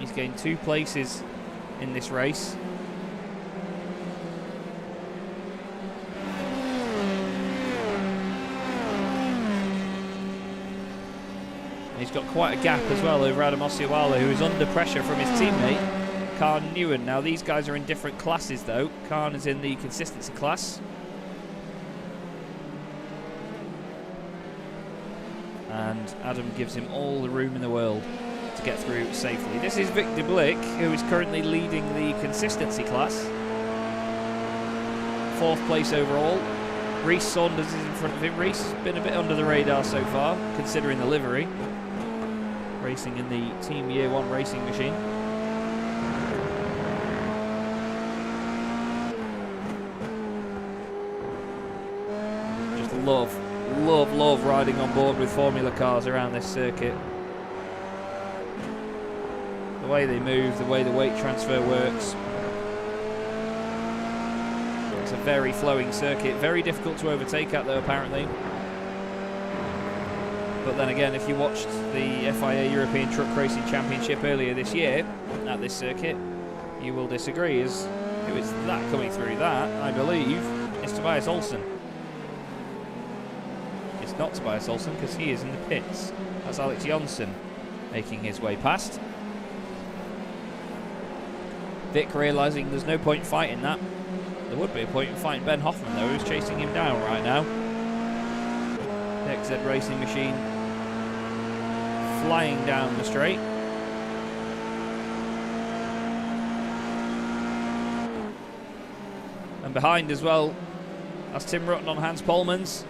He's gained 2 places in this race. And he's got quite a gap as well over Adam Ossioala, who is under pressure from his teammate, Khan Newen. Now these guys are in different classes though. Khan is in the consistency class. And Adam gives him all the room in the world to get through safely. This is Vic de Blick, who is currently leading the consistency class. 4th place overall. Reese Saunders is in front of him. Reese has been a bit under the radar so far, considering the livery. Racing in the Team Year 1 racing machine. Just love riding on board with Formula cars around this circuit. The way they move, the way the weight transfer works. It's a very flowing circuit, very difficult to overtake at though apparently. But then again, if you watched the FIA European Truck Racing Championship earlier this year at this circuit, you will disagree, as who is that coming through? That, I believe, is Tobias Olsen. It's not Tobias Olsen because he is in the pits. That's Alex Jonsson making his way past. Vic realising there's no point fighting that. There would be a point in fighting Ben Hoffman though, who's chasing him down right now. The XZ Racing machine flying down the straight. And behind as well, that's Tim Rutten on Hans Polmans.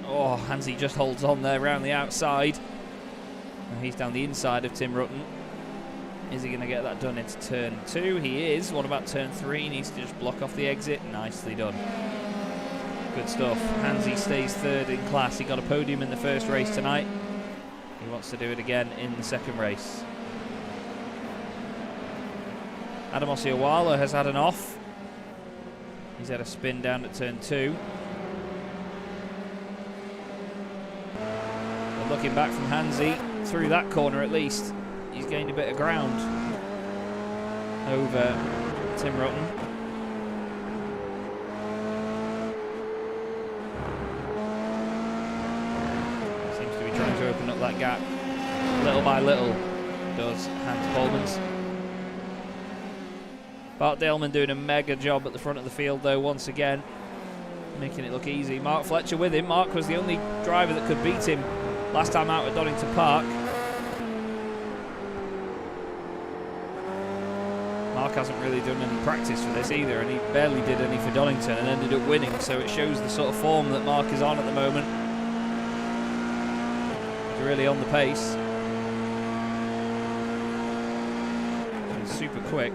Oh, Hansy just holds on there around the outside. And he's down the inside of Tim Rutten. Is he going to get that done into turn 2? He is. What about turn 3? He needs to just block off the exit. Nicely done. Good stuff. Hansy stays 3rd in class. He got a podium in the first race tonight. He wants to do it again in the second race. Adam Ossioala has had an off. He's had a spin down at turn 2. But looking back from Hansy, through that corner at least, he's gained a bit of ground over Tim Rutten. Seems to be trying to open up that gap little by little, does Hans Polmans. Bart Daleman doing a mega job at the front of the field though, once again, making it look easy. Mark Fletcher with him. Mark was the only driver that could beat him last time out at Donington Park. Mark hasn't really done any practice for this either, and he barely did any for Donington and ended up winning, so it shows the sort of form that Mark is on at the moment. He's really on the pace. He's super quick.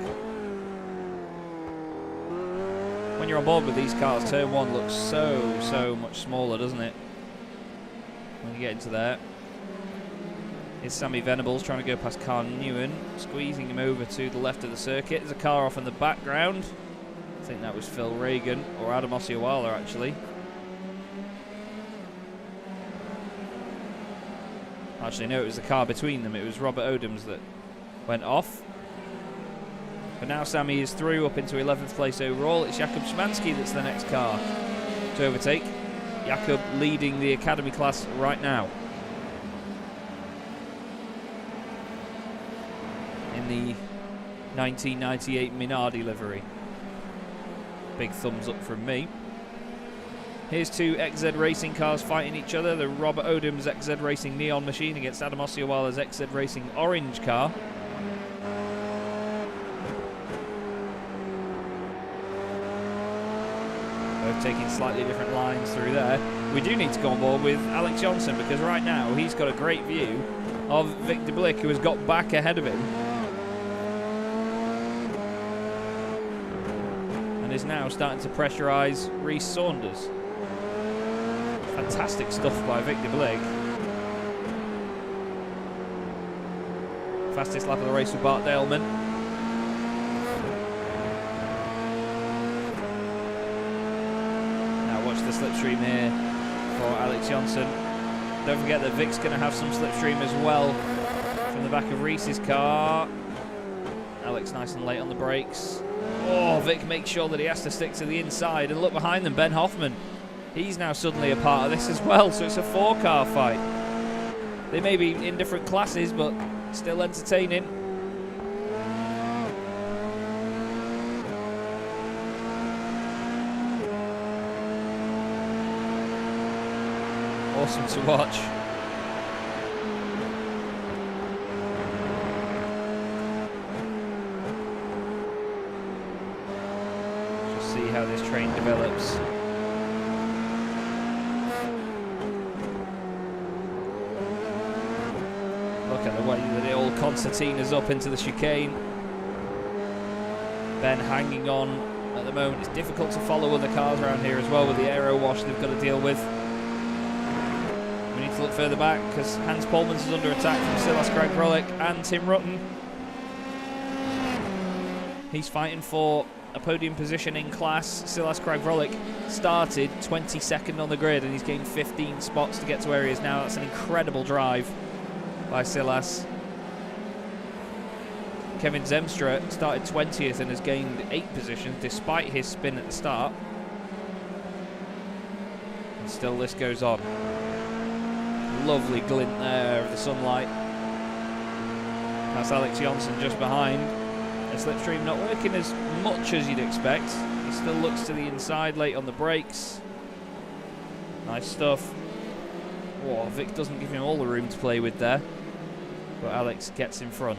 When you're on board with these cars, turn 1 looks so much smaller, doesn't it? When you get into there. Here's Sammy Venables trying to go past Khan Newen, squeezing him over to the left of the circuit. There's a car off in the background. I think that was Phil Reagan, or Adam Ossioala actually. Actually, no, it was the car between them. It was Robert Odoms that went off. But now Sammy is through up into 11th place overall. It's Jakub Szymanski that's the next car to overtake. Jakub leading the academy class right now. In the 1998 Minardi livery. Big thumbs up from me. Here's two XZ Racing cars fighting each other. The Robert Odum's XZ Racing Neon Machine against Adam Osiowala's XZ Racing Orange car. Both taking slightly different lines through there. We do need to go on board with Alex Johnson, because right now he's got a great view of Victor Blick, who has got back ahead of him and is now starting to pressurise Reese Saunders. Fantastic stuff by Victor Blick. Fastest lap of the race with Bart Daleman. Now watch the slipstream here for Alex Johnson. Don't forget that Vic's going to have some slipstream as well from the back of Reese's car. Alex nice and late on the brakes. Oh, Vic makes sure that he has to stick to the inside, and look behind them, Ben Hoffman. He's now suddenly a part of this as well, so it's a 4-car fight. They may be in different classes, but still entertaining. Awesome to watch. Just see how this train develops. Look at the way that it all concertinas up into the chicane. Ben hanging on at the moment. It's difficult to follow other cars around here as well with the aero wash they've got to deal with. We need to look further back because Hans Polmans is under attack from Silas Craig-Rollick and Tim Rutten. He's fighting for a podium position in class. Silas Craig-Rollick started 22nd on the grid and he's gained 15 spots to get to where he is now. That's an incredible drive by Silas. Kevin Zemstra started 20th and has gained 8 positions despite his spin at the start. And still this goes on. Lovely glint there of the sunlight. That's Alex Johnson just behind. The slipstream not working as much as you'd expect. He still looks to the inside late on the brakes. Nice stuff. Oh, Vic doesn't give him all the room to play with there, but Alex gets in front.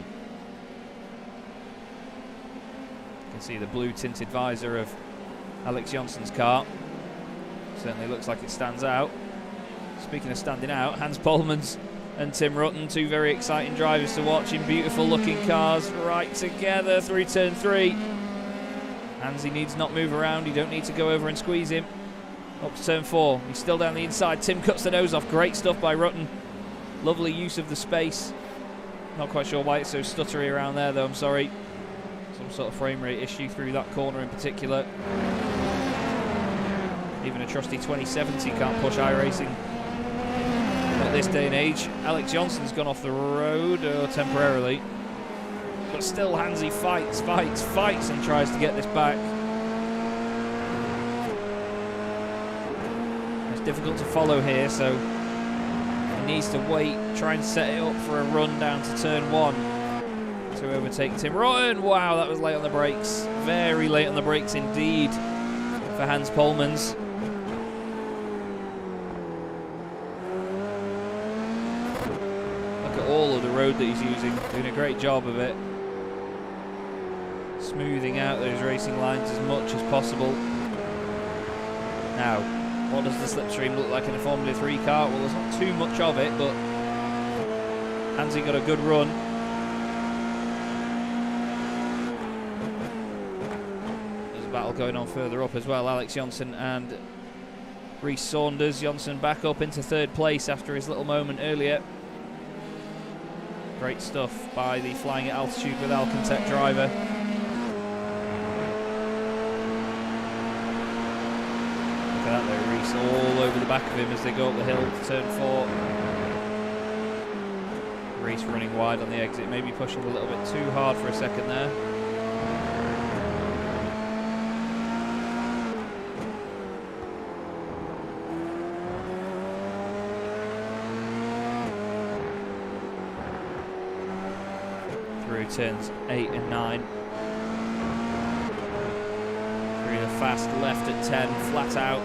You can see the blue tinted visor of Alex Johnson's car. Certainly looks like it stands out. Speaking of standing out, Hans Polmans and Tim Rutten, two very exciting drivers to watch in beautiful looking cars, right together through turn 3. Hansy needs not move around, you don't need to go over and squeeze him. Up to turn 4, he's still down the inside. Tim cuts the nose off, great stuff by Rutten. Lovely use of the space. Not quite sure why it's so stuttery around there though, I'm sorry. Some sort of frame rate issue through that corner in particular. Even a trusty 2070 can't push iRacing at this day and age. Alex Johnson's gone off the road temporarily. But still Hansy fights and tries to get this back. It's difficult to follow here, so he needs to wait, try and set it up for a run down to turn 1 to overtake Tim Rutten. Wow, that was late on the brakes. Very late on the brakes indeed for Hans Polmans. Look at all of the road that he's using, doing a great job of it. Smoothing out those racing lines as much as possible. Now, what does the slipstream look like in a Formula 3 car? Well, there's not too much of it, but Hansy got a good run. There's a battle going on further up as well. Alex Johnson and Reese Saunders. Johnson back up into 3rd place after his little moment earlier. Great stuff by the Flying at Altitude with Alcantech driver. Look at that though, Reese all over the back of him as they go up the hill to turn 4. Reese running wide on the exit, maybe pushing a little bit too hard for a second there. Through turns 8 and 9. Through the fast left at 10, flat out.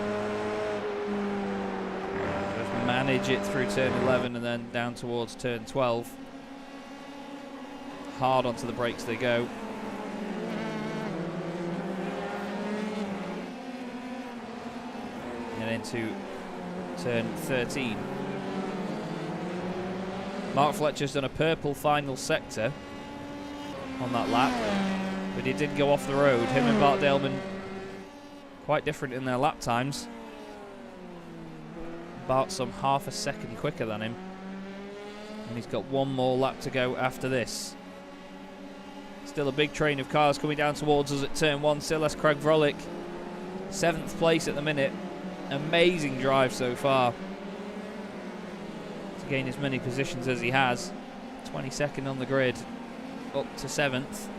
manage it through turn 11 and then down towards turn 12. Hard onto the brakes they go. And into turn 13. Mark Fletcher's done a purple final sector on that lap, but he did go off the road. Him and Bart Daleman quite different in their lap times. Bart's some half a second quicker than him, and he's got one more lap to go after this. Still a big train of cars coming down towards us at turn 1. Silas Craig Vrolik, 7th place at the minute. Amazing drive so far to gain as many positions as he has. 22nd on the grid, up to 7th.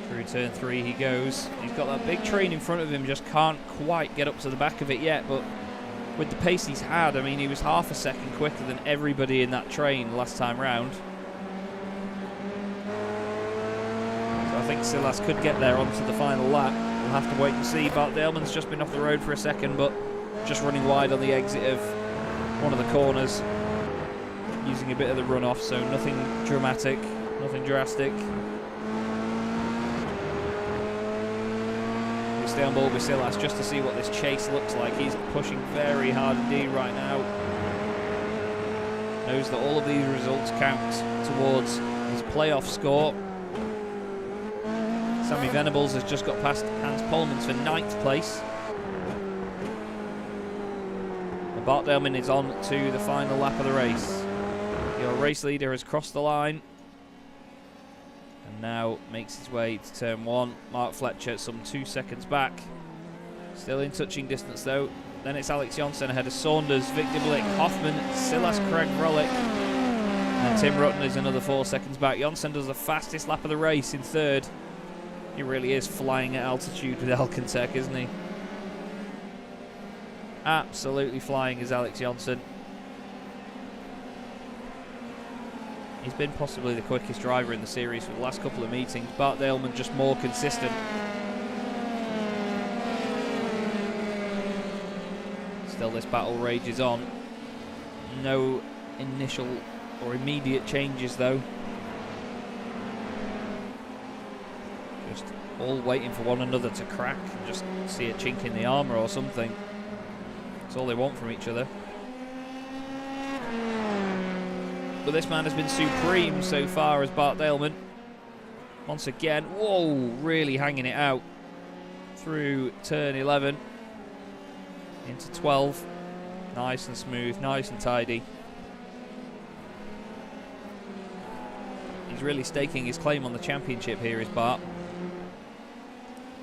Through turn 3 he goes. He's got that big train in front of him, just can't quite get up to the back of it yet, but with the pace he's had, I mean, he was half a second quicker than everybody in that train last time round. So I think Silas could get there onto the final lap. We'll have to wait and see. Bart Daleman's just been off the road for a second, but just running wide on the exit of one of the corners, using a bit of the runoff, so nothing dramatic, nothing drastic. We stay on board with Silas just to see what this chase looks like. He's pushing very hard indeed right now. Knows that all of these results count towards his playoff score. Sammy Venables has just got past Hans Polmans for 9th place. And Bart Daleman is on to the final lap of the race. Your race leader has crossed the line and now makes his way to turn 1. Mark Fletcher some 2 seconds back. Still in touching distance though. Then it's Alex Jonsson ahead of Saunders, Victor Blick, Hoffman, Silas Craig Vrolik, and Tim Rutten is another 4 seconds back. Jonsson does the fastest lap of the race in 3rd. He really is flying at altitude with Alcantech, isn't he? Absolutely flying is Alex Jonsson. He's been possibly the quickest driver in the series for the last couple of meetings. Bart Daleman just more consistent. Still, this battle rages on. No initial or immediate changes though. Just all waiting for one another to crack and just see a chink in the armour or something. That's all they want from each other. But this man has been supreme so far as Bart Daleman. Once again, whoa, really hanging it out through turn 11 into 12. Nice and smooth, nice and tidy. He's really staking his claim on the championship here, is Bart.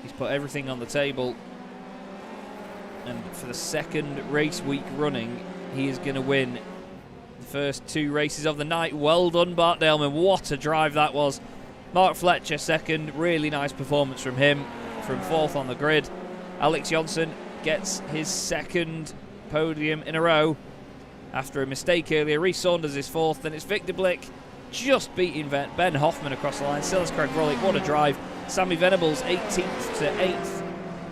He's put everything on the table, and for the 2nd race week running, he is going to win the first 2 races of the night. Well done, Bart Daleman. What a drive that was. Mark Fletcher 2nd. Really nice performance from him, from 4th on the grid. Alex Jonsson gets his 2nd podium in a row after a mistake earlier. Reese Saunders is 4th. Then it's Victor Blick just beating Ben Hoffman across the line. Silas Craig Vrolik, what a drive. Sammy Venables 18th to 8th.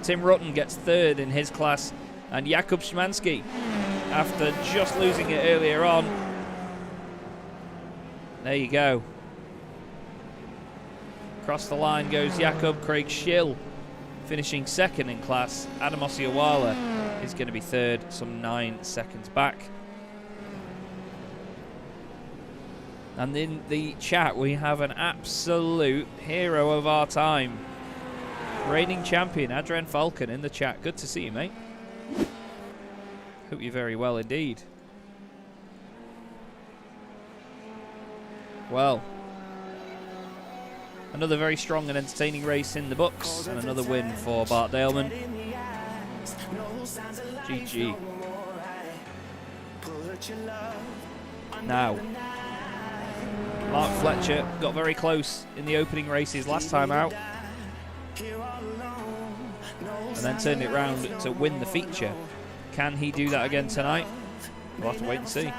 Tim Rutten gets 3rd in his class. And Jakub Szymanski, after just losing it earlier on. There you go. Across the line goes Jakub. Craig Schill finishing 2nd in class. Adam Osiawala is going to be 3rd, some 9 seconds back. And in the chat we have an absolute hero of our time. Reigning champion Adrian Falcon in the chat. Good to see you, mate. Hope you're very well indeed. Well, another very strong and entertaining race in the books, and another win for Bart Daleman. GG. Now, Mark Fletcher got very close in the opening races last time out, and then turned it round to win the feature. Can he do that again tonight? We'll have to wait and see.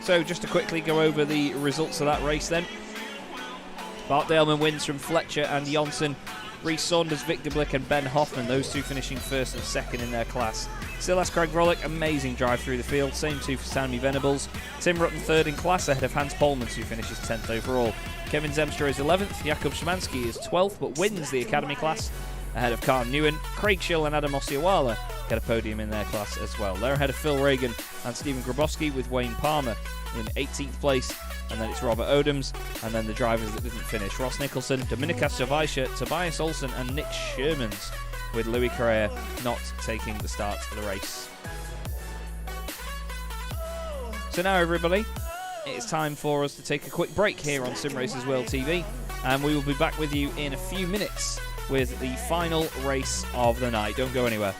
So just to quickly go over the results of that race then. Bart Daleman wins from Fletcher and Janssen. Reese Saunders, Victor Blick and Ben Hoffman, those two finishing first and second in their class. Still has Craig Rollick, amazing drive through the field, same two for Sammy Venables. Tim Rutten third in class ahead of Hans Polmans, who finishes 10th overall. Kevin Zemstra is 11th, Jakub Szymanski is 12th but wins the academy class ahead of Khan Newen. Craig Schill and Adam Osiawala get a podium in their class as well. They're ahead of Phil Reagan and Stephen Grabowski, with Wayne Palmer in 18th place. And then it's Robert Odoms, and then the drivers that didn't finish: Ross Nicholson, Dominika Sovaisha, Tobias Olsen and Nick Shermans, with Louis Correa not taking the start of the race. So now everybody, it's time for us to take a quick break here on Sim Racers World TV, and we will be back with you in a few minutes with the final race of the night. Don't go anywhere.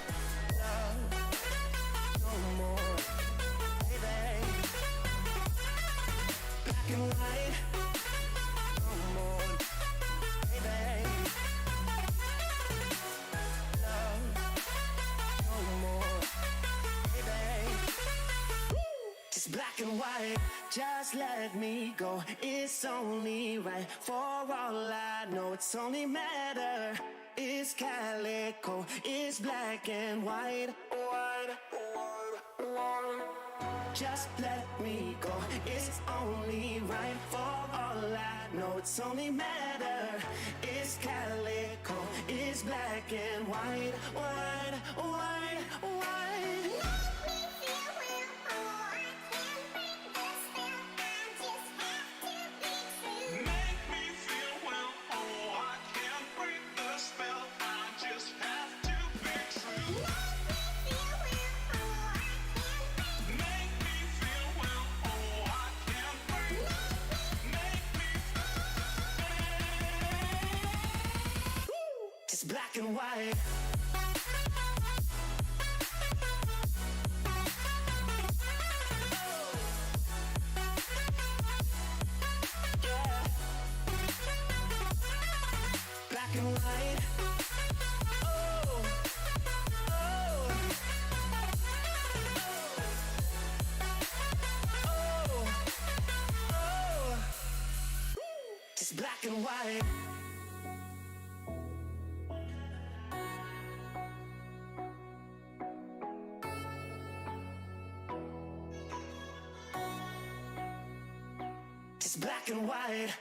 Black and white, just let me go. It's only right. For all I know, it's only matter. It's calico, it's black and white. Just let me go. It's only right. For all I know, it's only matter. It's calico, it's black and white. White. Black and white. Yeah. Black and white. Oh. Just black and white. Black and white.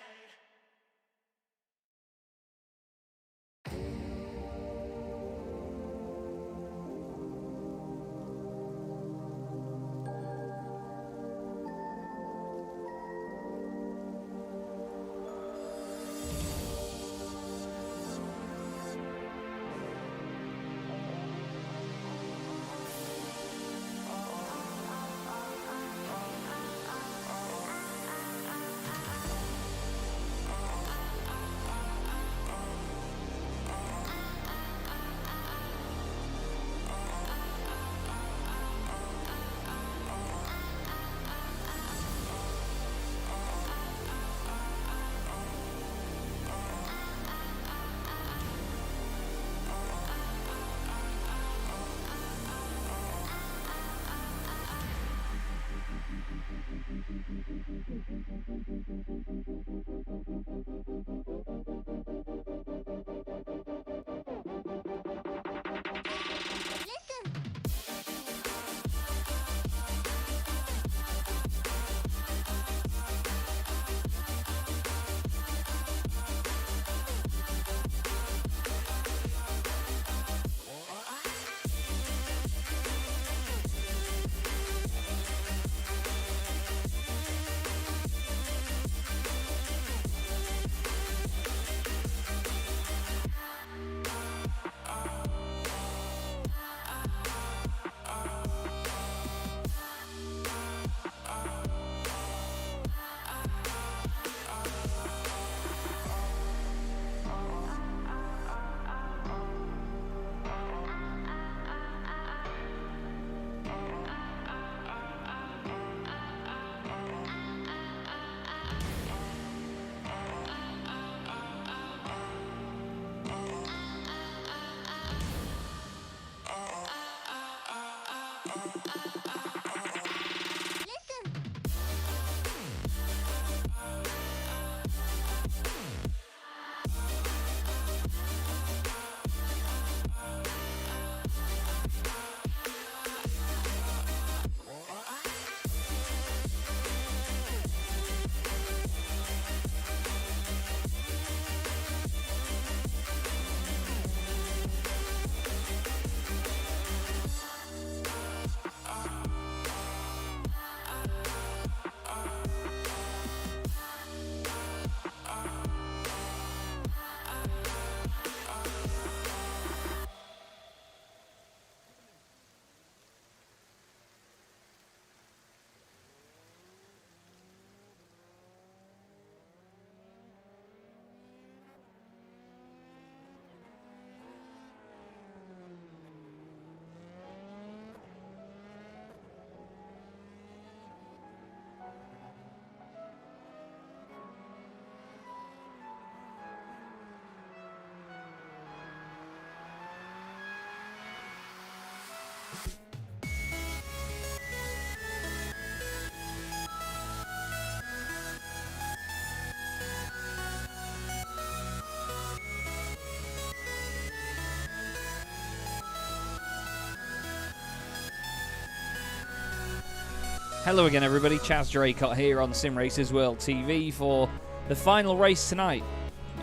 Hello again, everybody. Chaz Draycott here on Sim Racers World TV for the final race tonight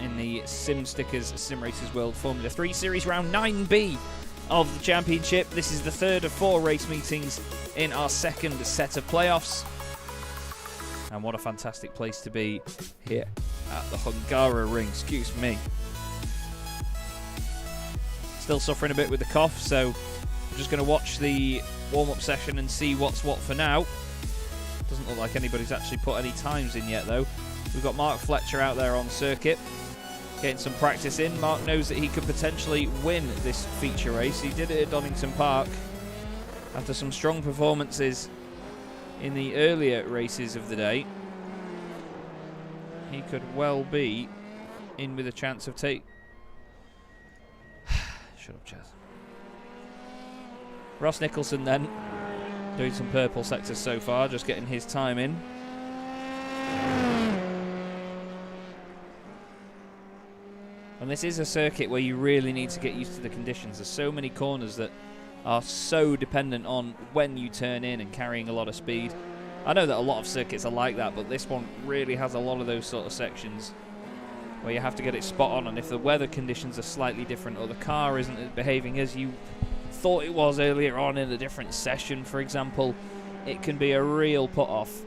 in the Sim Stickers Simracersworld Formula 3 Series Round 9B of the championship. This is the third of 4 race meetings in our second set of playoffs. And what a fantastic place to be here at the Hungaroring, excuse me. Still suffering a bit with the cough, so I'm just going to watch the warm-up session and see what's what for now. Doesn't look like anybody's actually put any times in yet, though. We've got Mark Fletcher out there on circuit, getting some practice in. Mark knows that he could potentially win this feature race. He did it at Donington Park after some strong performances in the earlier races of the day. He could well be in with a chance of Shut up, Chaz. Ross Nicholson then, doing some purple sectors so far, just getting his time in. And this is a circuit where you really need to get used to the conditions. There's so many corners that are so dependent on when you turn in and carrying a lot of speed. I know that a lot of circuits are like that, but this one really has a lot of those sort of sections where you have to get it spot on, and if the weather conditions are slightly different or the car isn't behaving as you thought it was earlier on in a different session, for example, it can be a real put-off,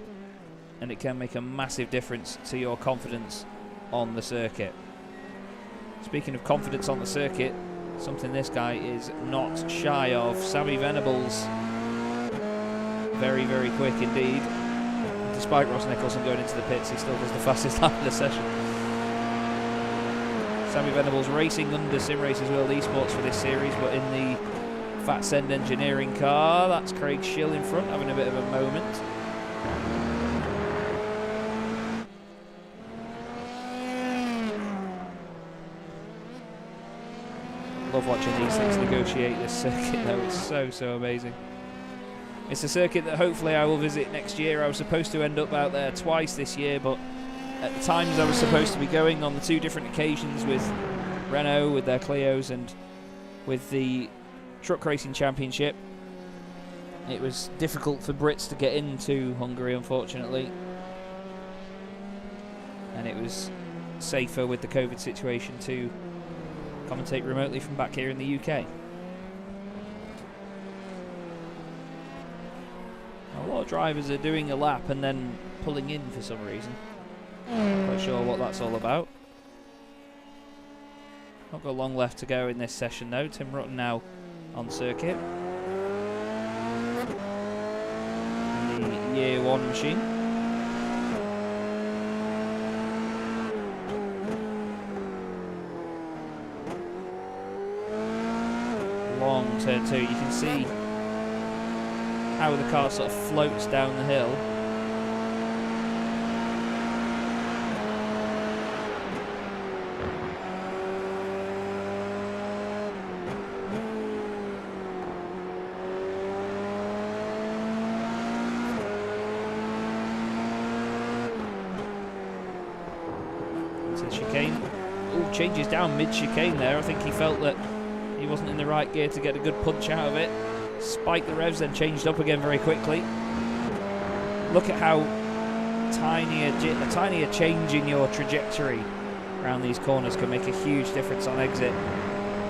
and it can make a massive difference to your confidence on the circuit. Speaking of confidence on the circuit, something this guy is not shy of. Sammy Venables, very, very quick indeed. Despite Ross Nicholson going into the pits, he still does the fastest lap of the session. Sammy Venables racing under Sim Racers World Esports for this series, but in the Fat Send Engineering car. That's Craig Schill in front, having a bit of a moment. Love watching these things negotiate this circuit though, it's so amazing. It's a circuit that hopefully I will visit next year. I was supposed to end up out there twice this year, but at the times I was supposed to be going on the 2 different occasions with Renault, with their Clios, and with the Truck Racing Championship, it was difficult for Brits to get into Hungary, unfortunately, and it was safer with the COVID situation to commentate remotely from back here in the UK. A lot of drivers are doing a lap and then pulling in for some reason. Not quite sure what that's all about. Not got long left to go in this session though. Tim Rutten now on circuit. In the Year 1 machine. Long turn 2. You can see how the car sort of floats down the hill. Chicane. Oh, changes down mid-chicane there. I think he felt that he wasn't in the right gear to get a good punch out of it. Spiked the revs, then changed up again very quickly. Look at how a tinier change in your trajectory around these corners can make a huge difference on exit.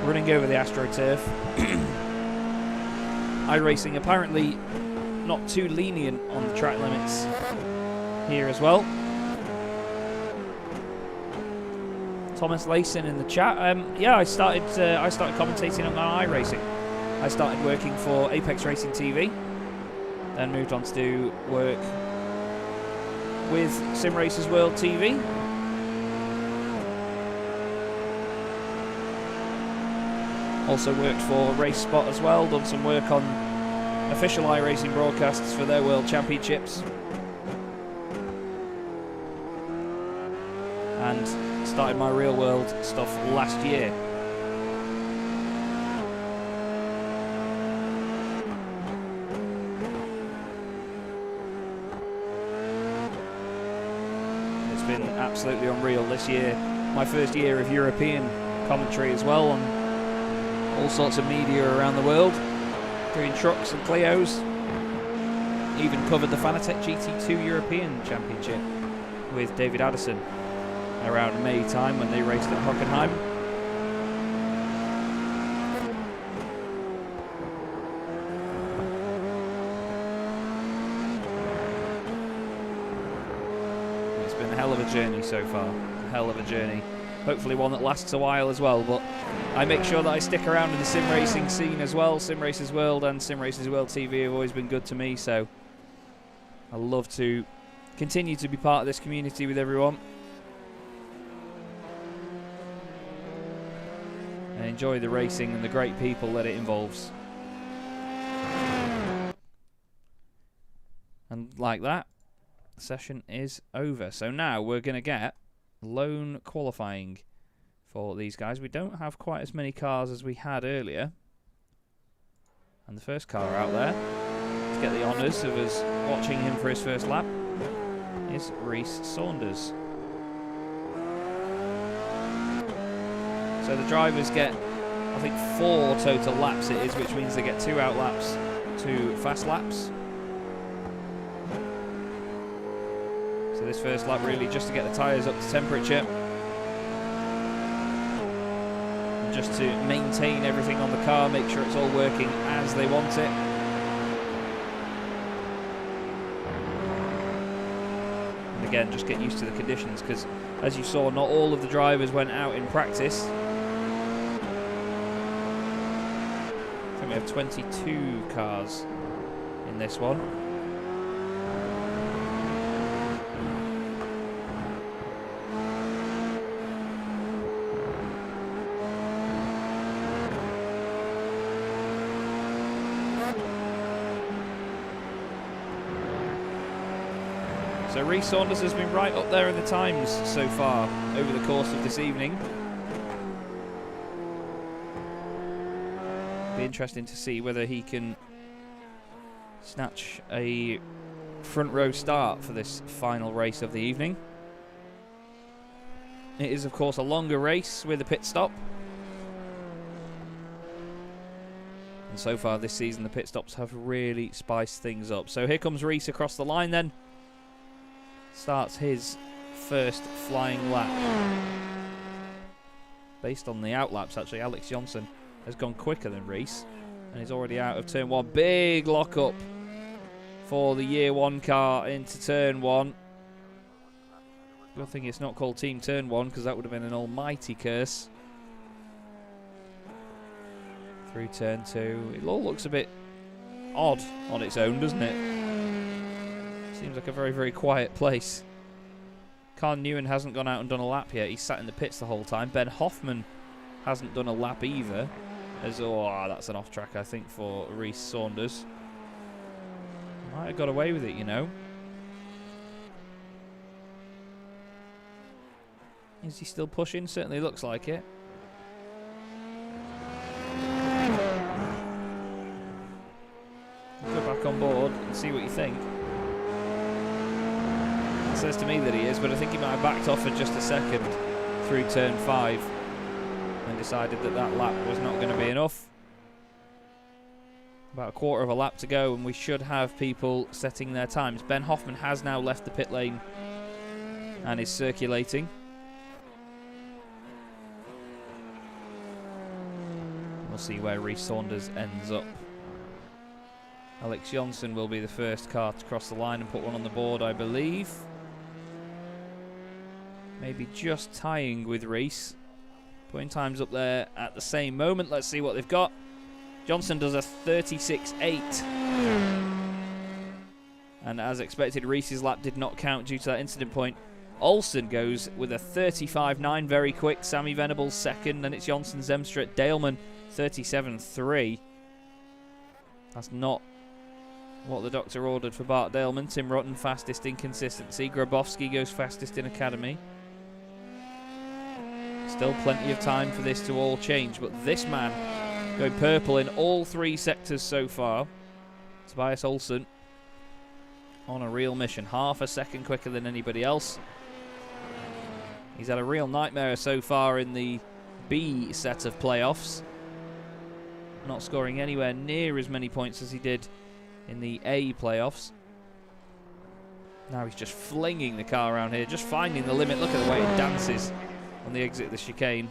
Running over the AstroTurf. iRacing apparently not too lenient on the track limits here as well. Thomas Layson in the chat. Yeah, I started commentating on iRacing. I started working for Apex Racing TV, then moved on to do work with Sim Racers World TV. Also worked for Race Spot as well, done some work on official iRacing broadcasts for their World Championships. And started my real world stuff last year. It's been absolutely unreal this year. My first year of European commentary as well on all sorts of media around the world, doing trucks and Clios. even covered the Fanatec GT2 European Championship with David Addison around May time when they raced at Hockenheim. It's been a hell of a journey so far, a hell of a journey. Hopefully one that lasts a while as well, but I make sure that I stick around in the sim racing scene as well. Sim Racers World and Sim Racers World TV have always been good to me, so I love to continue to be part of this community with everyone. And enjoy the racing and the great people that it involves. And like that, the session is over. So now we're going to get lone qualifying for these guys. We don't have quite as many cars as we had earlier. And the first car out there to get the honours of us watching him for his first lap is Reese Saunders. So the drivers get, I think, 4 total laps it is, which means they get 2 out laps, 2 fast laps. So this first lap really just to get the tyres up to temperature. And just to maintain everything on the car, make sure it's all working as they want it. And again, just get used to the conditions, because as you saw, not all of the drivers went out in practice. I think we have 22 cars in this one. So Reese Saunders has been right up there in the times so far over the course of this evening. Be interesting to see whether he can snatch a front row start for this final race of the evening. It is of course a longer race with a pit stop. And so far this season the pit stops have really spiced things up. So here comes Reese across the line then. Starts his first flying lap. Based on the outlaps, actually, Alex Johnson has gone quicker than Reese and is already out of turn 1. Big lock-up for the year 1 car into turn 1. Good thing it's not called Team Turn 1, because that would have been an almighty curse. Through turn 2. It all looks a bit odd on its own, doesn't it? Seems like a very, very quiet place. Carl Newen hasn't gone out and done a lap yet. He's sat in the pits the whole time. Ben Hoffman hasn't done a lap either. As, oh, that's an off track, I think, for Reese Saunders. Might have got away with it, you know. Is he still pushing? Certainly looks like it. Go back on board and see what you think. Says to me that he is, but I think he might have backed off for just a second through turn 5 and decided that that lap was not going to be enough. About a quarter of a lap to go and we should have people setting their times. Ben Hoffman has now left the pit lane and is circulating. We'll see where Reese Saunders ends up. Alex Johnson will be the first car to cross the line and put one on the board, I believe. Maybe just tying with Reese. Putting times up there at the same moment. Let's see what they've got. Johnson does a 36.8. And as expected, Reese's lap did not count due to that incident point. Olsen goes with a 35.9, very quick. Sammy Venables second, and it's Johnson, Zemstrup, Daleman 37.3. That's not what the doctor ordered for Bart Daleman. Tim Rutten fastest in consistency. Grabowski goes fastest in academy. Still plenty of time for this to all change, but this man going purple in all 3 sectors so far. Tobias Olsen on a real mission. Half a second quicker than anybody else. He's had a real nightmare so far in the B set of playoffs. Not scoring anywhere near as many points as he did in the A playoffs. Now he's just flinging the car around here, just finding the limit. Look at the way it dances on the exit of the chicane.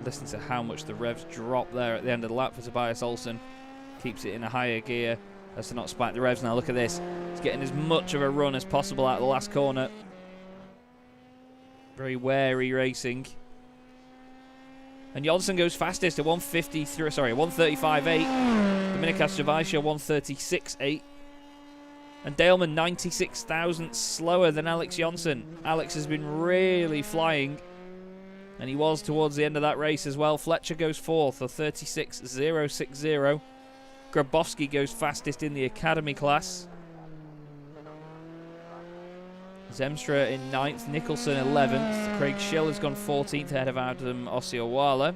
Listen to how much the revs drop there at the end of the lap for Tobias Olsen. Keeps it in a higher gear as to not spike the revs. Now look at this. He's getting as much of a run as possible out of the last corner. Very wary racing. And Jonsson goes fastest at 135.8. Dominika Stavaisha 136.8. And Daleman 96 thousandths slower than Alex Jonsson. Alex has been really flying. And he was towards the end of that race as well. Fletcher goes fourth, a 36.060. Grabowski goes fastest in the academy class. Zemstra in 9th, Nicholson 11th. Craig Schiller's gone 14th ahead of Adam Ossioala.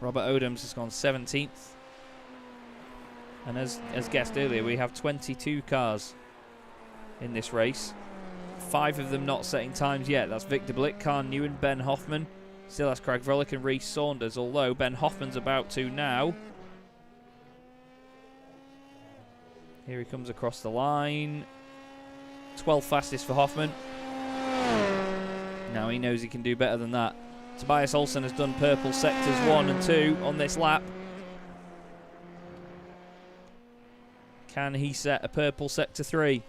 Robert Odoms has gone 17th. And as guessed earlier, we have 22 cars in this race. 5 of them not setting times yet. That's Victor Blick, Khan Newen, Ben Hoffman, Silas Kragvrolic and Reese Saunders, although Ben Hoffman's about to now. Here he comes across the line. 12th fastest for Hoffman. Now he knows he can do better than that. Tobias Olsen has done purple sectors 1 and 2 on this lap. Can he set a purple sector 3?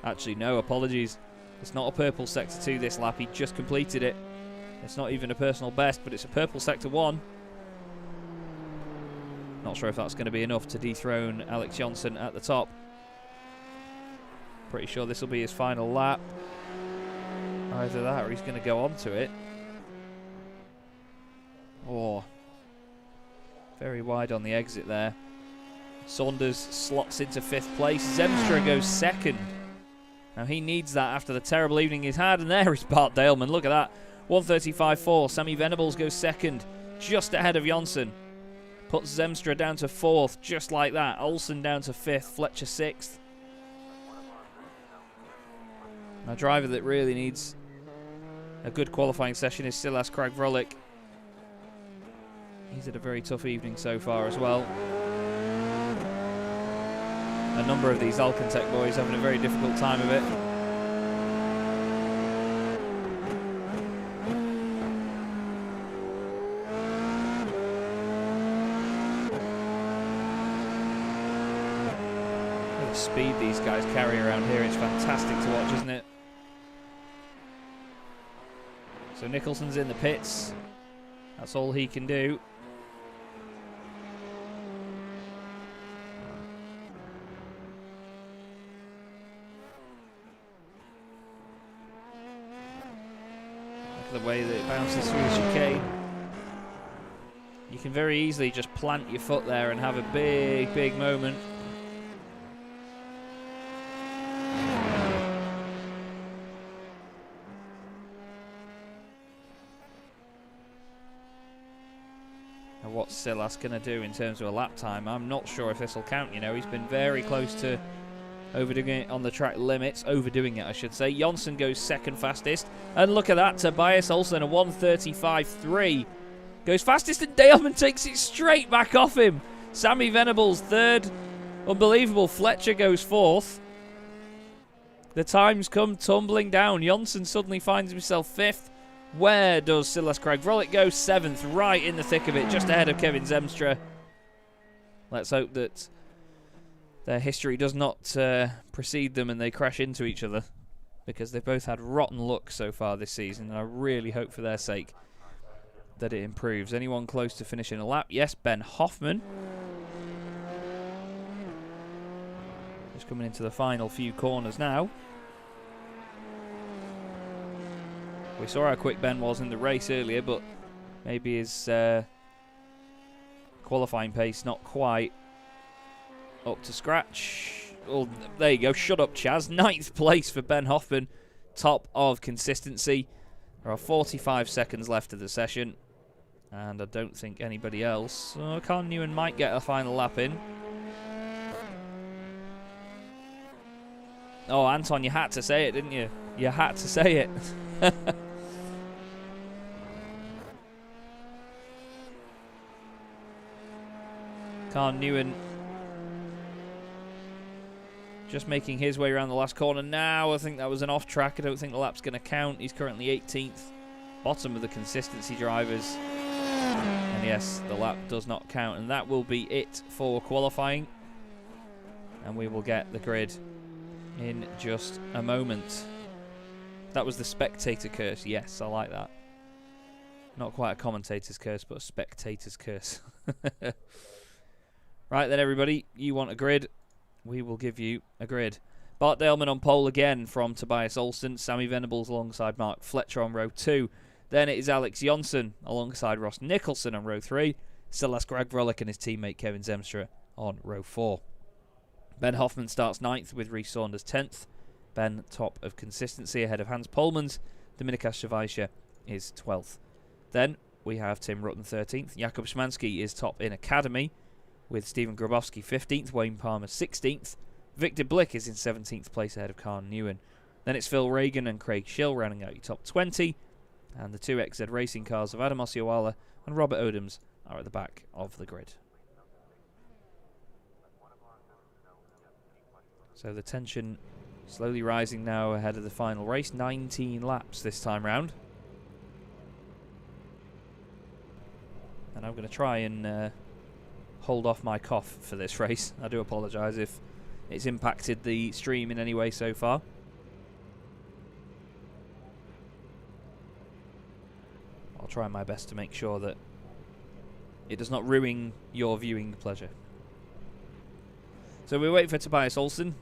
Actually, no, apologies. It's not a purple sector 2 this lap. He just completed it. It's not even a personal best, but it's a purple sector 1. Not sure if that's going to be enough to dethrone Alex Jonsson at the top. Pretty sure this will be his final lap. Either that or he's going to go on to it. Oh, very wide on the exit there. Saunders slots into 5th place. Zemstra goes 2nd. Now he needs that after the terrible evening he's had. And there is Bart Daleman. Look at that. 135.4. Sammy Venables goes 2nd. Just ahead of Jonsson. Puts Zemstra down to 4th. Just like that. Olsen down to 5th. Fletcher 6th. A driver that really needs a good qualifying session is Silas Kragvrolic. He's had a very tough evening so far as well. A number of these Alcantech boys having a very difficult time of it. The speed these guys carry around here, it's fantastic to watch, isn't it? So Nicholson's in the pits. That's all he can do. The way that it bounces through the chicane. You can very easily just plant your foot there and have a big, big moment. And what's Silas going to do in terms of a lap time? I'm not sure if this will count, you know. He's been very close to overdoing it on the track limits. Overdoing it, I should say. Jonsson goes 2nd fastest. And look at that. Tobias Olsen, a 135.3. Goes fastest and Daleman takes it straight back off him. Sammy Venables 3rd. Unbelievable. Fletcher goes 4th. The times come tumbling down. Jonsson suddenly finds himself 5th. Where does Silas Kragvrolic go? 7th. Right in the thick of it. Just ahead of Kevin Zemstra. Let's hope that their history does not precede them and they crash into each other, because they've both had rotten luck so far this season, and I really hope for their sake that it improves. Anyone close to finishing a lap? Yes, Ben Hoffman. Just coming into the final few corners now. We saw how quick Ben was in the race earlier, but maybe his qualifying pace not quite up to scratch. Oh, there you go. Shut up, Chaz. 9th place for Ben Hoffman. top of consistency. There are 45 seconds left of the session, and I don't think anybody else. Carl Newen might get a final lap in. Oh, Anton, you had to say it, didn't you? You had to say it. Carl Newen just making his way around the last corner now. I think that was an off track. I don't think the lap's going to count. He's currently 18th, bottom of the consistency drivers. And yes, the lap does not count. And that will be it for qualifying. And we will get the grid in just a moment. That was the spectator curse. Yes, I like that. Not quite a commentator's curse, but a spectator's curse. Right then, everybody, you want a grid? We will give you a grid. Bart Daleman on pole again from Tobias Olsen. Sammy Venables alongside Mark Fletcher on row 2. Then it is Alex Jonsson alongside Ross Nicholson on row 3. Silas Gragvrolic and his teammate Kevin Zemstra on row 4. Ben Hoffman starts 9th with Reese Saunders 10th. Ben top of consistency ahead of Hans Polmans. Dominikas Shavajsha is 12th. Then we have Tim Rutten 13th. Jakub Szymanski is top in Academy with Stephen Grabowski 15th. Wayne Palmer 16th. Victor Blick is in 17th place ahead of Carl Newen. Then it's Phil Reagan and Craig Schill rounding out your top 20. And the two XZ racing cars of Adam Osceola and Robert Odoms are at the back of the grid. So the tension slowly rising now ahead of the final race. 19 laps this time round. And I'm going to try and hold off my cough for this race. I do apologise if it's impacted the stream in any way so far. I'll try my best to make sure that it does not ruin your viewing pleasure. So we wait for Tobias Olsen,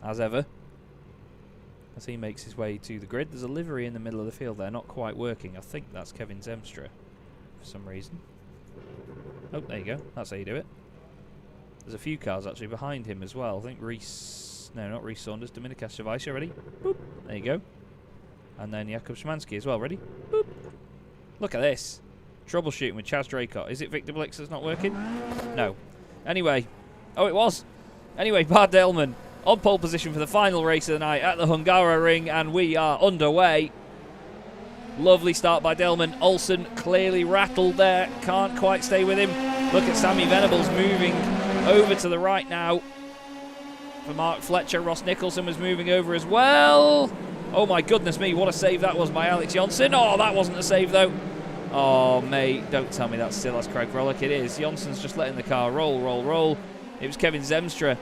as ever, as he makes his way to the grid. There's a livery in the middle of the field there, not quite working. I think that's Kevin Zemstra for some reason. Oh, there you go. That's how you do it. There's a few cars actually behind him as well. I think Reese... No, not Reese Saunders. Dominikas Shavajsha, ready? Boop. There you go. And then Jakub Szymanski as well, ready? Boop. Look at this. Troubleshooting with Chaz Draycott. Is it Victor Blix that's not working? No. Anyway. Oh, it was. Anyway, Bart Daleman on pole position for the final race of the night at the Hungaroring, and we are underway. Lovely start by Daleman. Olsen clearly rattled there. Can't quite stay with him. Look at Sammy Venables moving over to the right now. For Mark Fletcher, Ross Nicholson was moving over as well. Oh my goodness me, what a save that was by Alex Jonsson. Oh, that wasn't a save though. Oh, mate, don't tell me that's Silas Gragvrolic. It is. Jonsson's just letting the car roll. It was Kevin Zemstra.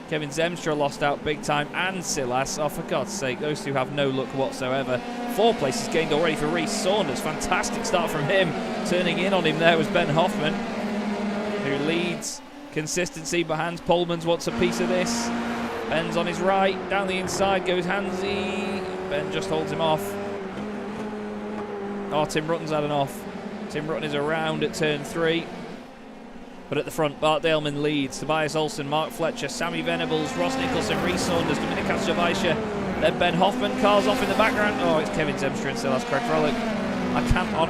Kevin Zemstra lost out big time, and Silas. Oh, for God's sake, those two have no luck whatsoever. 4 places gained already for Reese Saunders. Fantastic start from him. Turning in on him there was Ben Hoffman, who leads consistency, but Hans Polmans wants a piece of this. Ben's on his right. Down the inside goes Hansy. Ben just holds him off. Oh, Tim Rutten's had an off. Tim Rutten is around at turn 3. But at the front, Bart Daleman leads. Tobias Olsen, Mark Fletcher, Sammy Venables, Ross Nicholson, Reese Saunders, Dominikas Shavajsha. Then Ben Hoffman, cars off in the background. Oh, it's Kevin Zemstra and Silas Gragvrolic.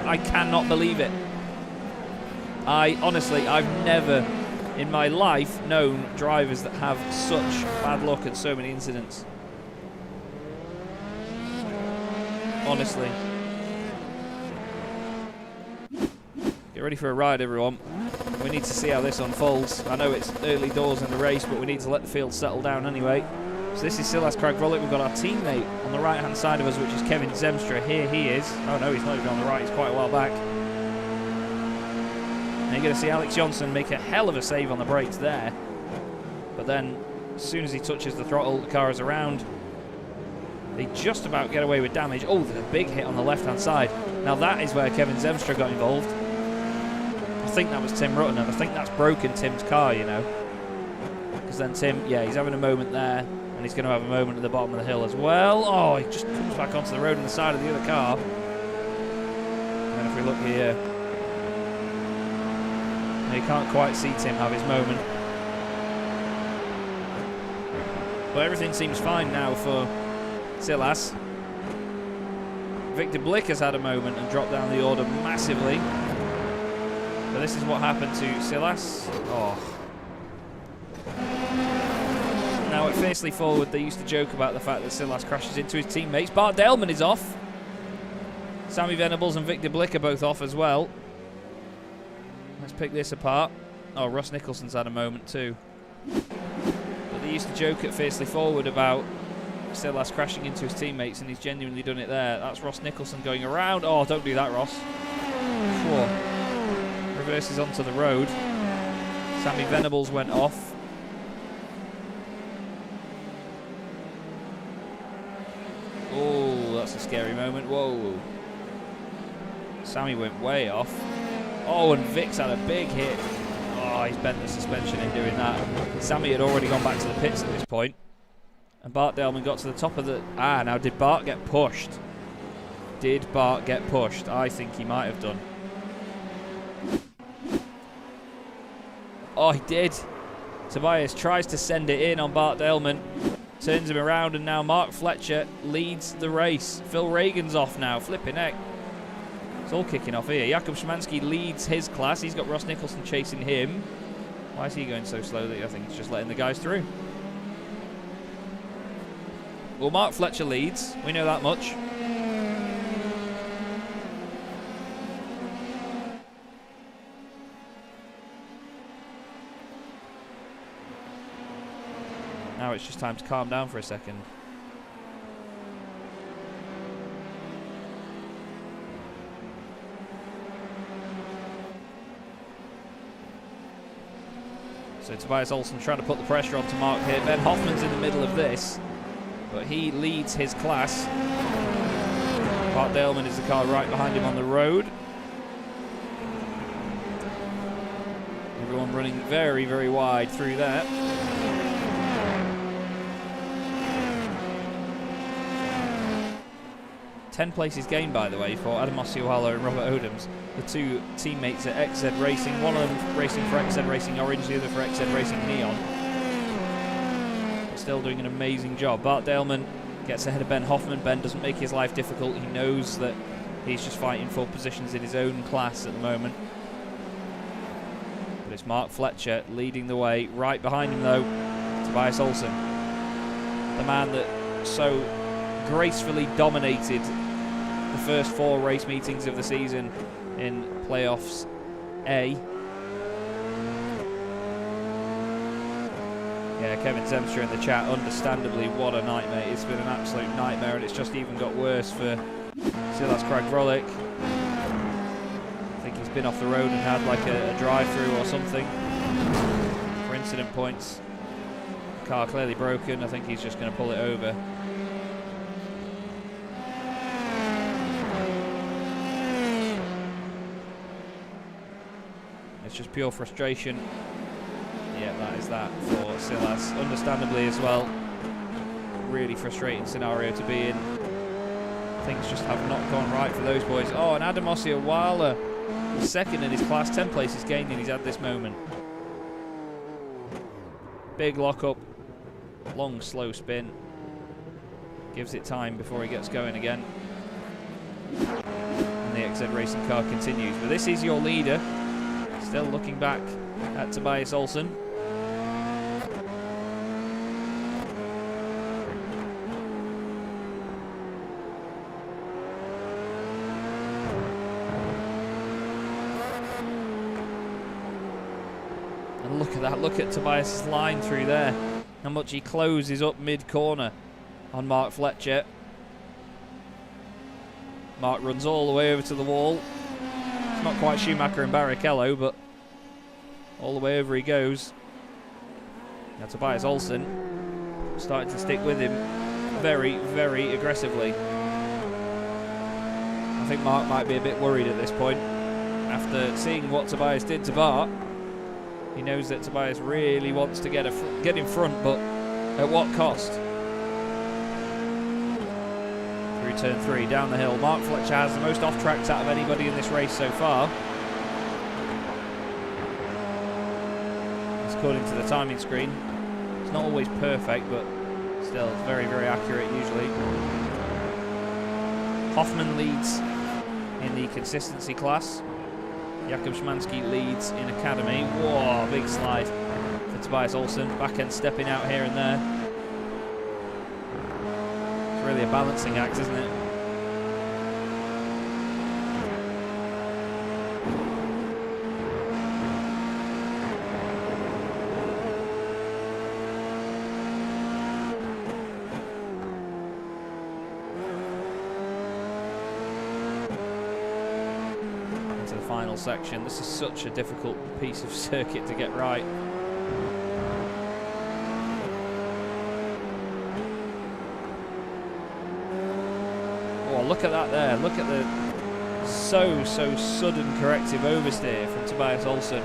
I cannot believe it. Honestly, I've never in my life known drivers that have such bad luck and so many incidents. Honestly. Get ready for a ride, everyone. We need to see how this unfolds. I know it's early doors in the race, but we need to let the field settle down anyway. So this is Silas Gragvrolic. We've got our teammate on the right-hand side of us, which is Kevin Zemstra. Here he is. Oh no, he's not even on the right. He's quite a while back. And you're going to see Alex Jonsson make a hell of a save on the brakes there. But then, as soon as he touches the throttle, the car is around. They just about get away with damage. Oh, there's a big hit on the left-hand side. Now that is where Kevin Zemstra got involved. I think that was Tim Rutten, and I think that's broken Tim's car, you know. Because then Tim, yeah, he's having a moment there, and he's going to have a moment at the bottom of the hill as well. Oh, he just comes back onto the road on the side of the other car. And then if we look here, you can't quite see Tim have his moment. But everything seems fine now for Silas. Victor Blick has had a moment and dropped down the order massively. But this is what happened to Silas. Oh. Now at Fiercely Forward, they used to joke about the fact that Silas crashes into his teammates. Bart Delman is off. Sammy Venables and Victor Blick are both off as well. Let's pick this apart. Oh, Ross Nicholson's had a moment too. But they used to joke at Fiercely Forward about Silas crashing into his teammates, and he's genuinely done it there. That's Ross Nicholson going around. Oh, don't do that, Ross. Whoa. Reverses onto the road. Sammy Venables went off. Oh, that's a scary moment. Whoa. Sammy went way off. Oh, and Vic's had a big hit. Oh, he's bent the suspension in doing that. Sammy had already gone back to the pits at this point. And Bart Delman got to the top of the... Ah, now did Bart get pushed? Did Bart get pushed? I think he might have done. Oh, he did. Tobias tries to send it in on Bart Delman. Turns him around, and now Mark Fletcher leads the race. Phil Reagan's off now. Flipping heck. It's all kicking off here. Jakub Szymanski leads his class. He's got Ross Nicholson chasing him. Why is he going so slowly? I think he's just letting the guys through. Well, Mark Fletcher leads. We know that much. Now it's just time to calm down for a second. So Tobias Olsen trying to put the pressure onto Mark here. Ben Hoffman's in the middle of this, but he leads his class. Bart Delman is the car right behind him on the road. Everyone running very, very wide through there. Ten places gained, by the way, for Adam Ossioalo and Robert Odoms, the two teammates at XZ Racing. One of them racing for XZ Racing Orange, the other for XZ Racing Neon. But still doing an amazing job. Bart Delman gets ahead of Ben Hoffman. Ben doesn't make his life difficult. He knows that he's just fighting for positions in his own class at the moment. But it's Mark Fletcher leading the way. Right behind him, though, Tobias Olsen. The man that so gracefully dominated the first 4 race meetings of the season in playoffs A. Yeah, Kevin Zemstra in the chat, understandably, what a nightmare. It's been an absolute nightmare, and it's just even got worse for Silas Krag-Vrolik. I think he's been off the road and had like a drive-through or something for incident points. The car clearly broken. I think he's just going to pull it over. It's just pure frustration. Yeah, that is that for Silas. Understandably as well. Really frustrating scenario to be in. Things just have not gone right for those boys. Oh, and Adam Ossioalo, second in his class, 10 places gained, and he's had this moment. Big lock-up. Long, slow spin. Gives it time before he gets going again. And the XZ Racing car continues. But this is your leader. Still looking back at Tobias Olsen. And look at that, look at Tobias' line through there. How much he closes up mid-corner on Mark Fletcher. Mark runs all the way over to the wall. It's not quite Schumacher and Barrichello, but all the way over he goes. Now Tobias Olsen starting to stick with him very, very aggressively. I think Mark might be a bit worried at this point. After seeing what Tobias did to Bart, he knows that Tobias really wants to get in front, but at what cost? Through turn 3, down the hill. Mark Fletcher has the most off-tracks out of anybody in this race so far. According to the timing screen. It's not always perfect, but still it's very, very accurate usually. Hoffman leads in the consistency class. Jakub Szymanski leads in academy. Whoa, big slide for Tobias Olsen. Back end stepping out here and there. It's really a balancing act, isn't it? Final section. This is such a difficult piece of circuit to get right. Oh, look at that there. Look at the so sudden corrective oversteer from Tobias Olsen.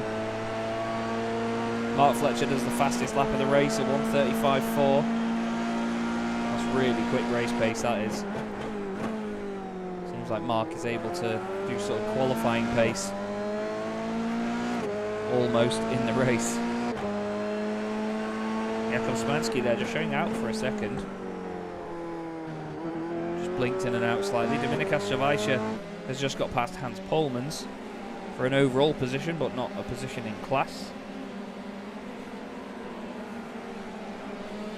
Mark Fletcher does the fastest lap of the race at 1:35.4. That's really quick race pace, that is. Seems like Mark is able to do sort of qualifying pace almost in the race. Jakub Szymanski there just showing out for a second. Just blinked in and out slightly. Dominikas Javajsha has just got past Hans Polmans for an overall position, but not a position in class.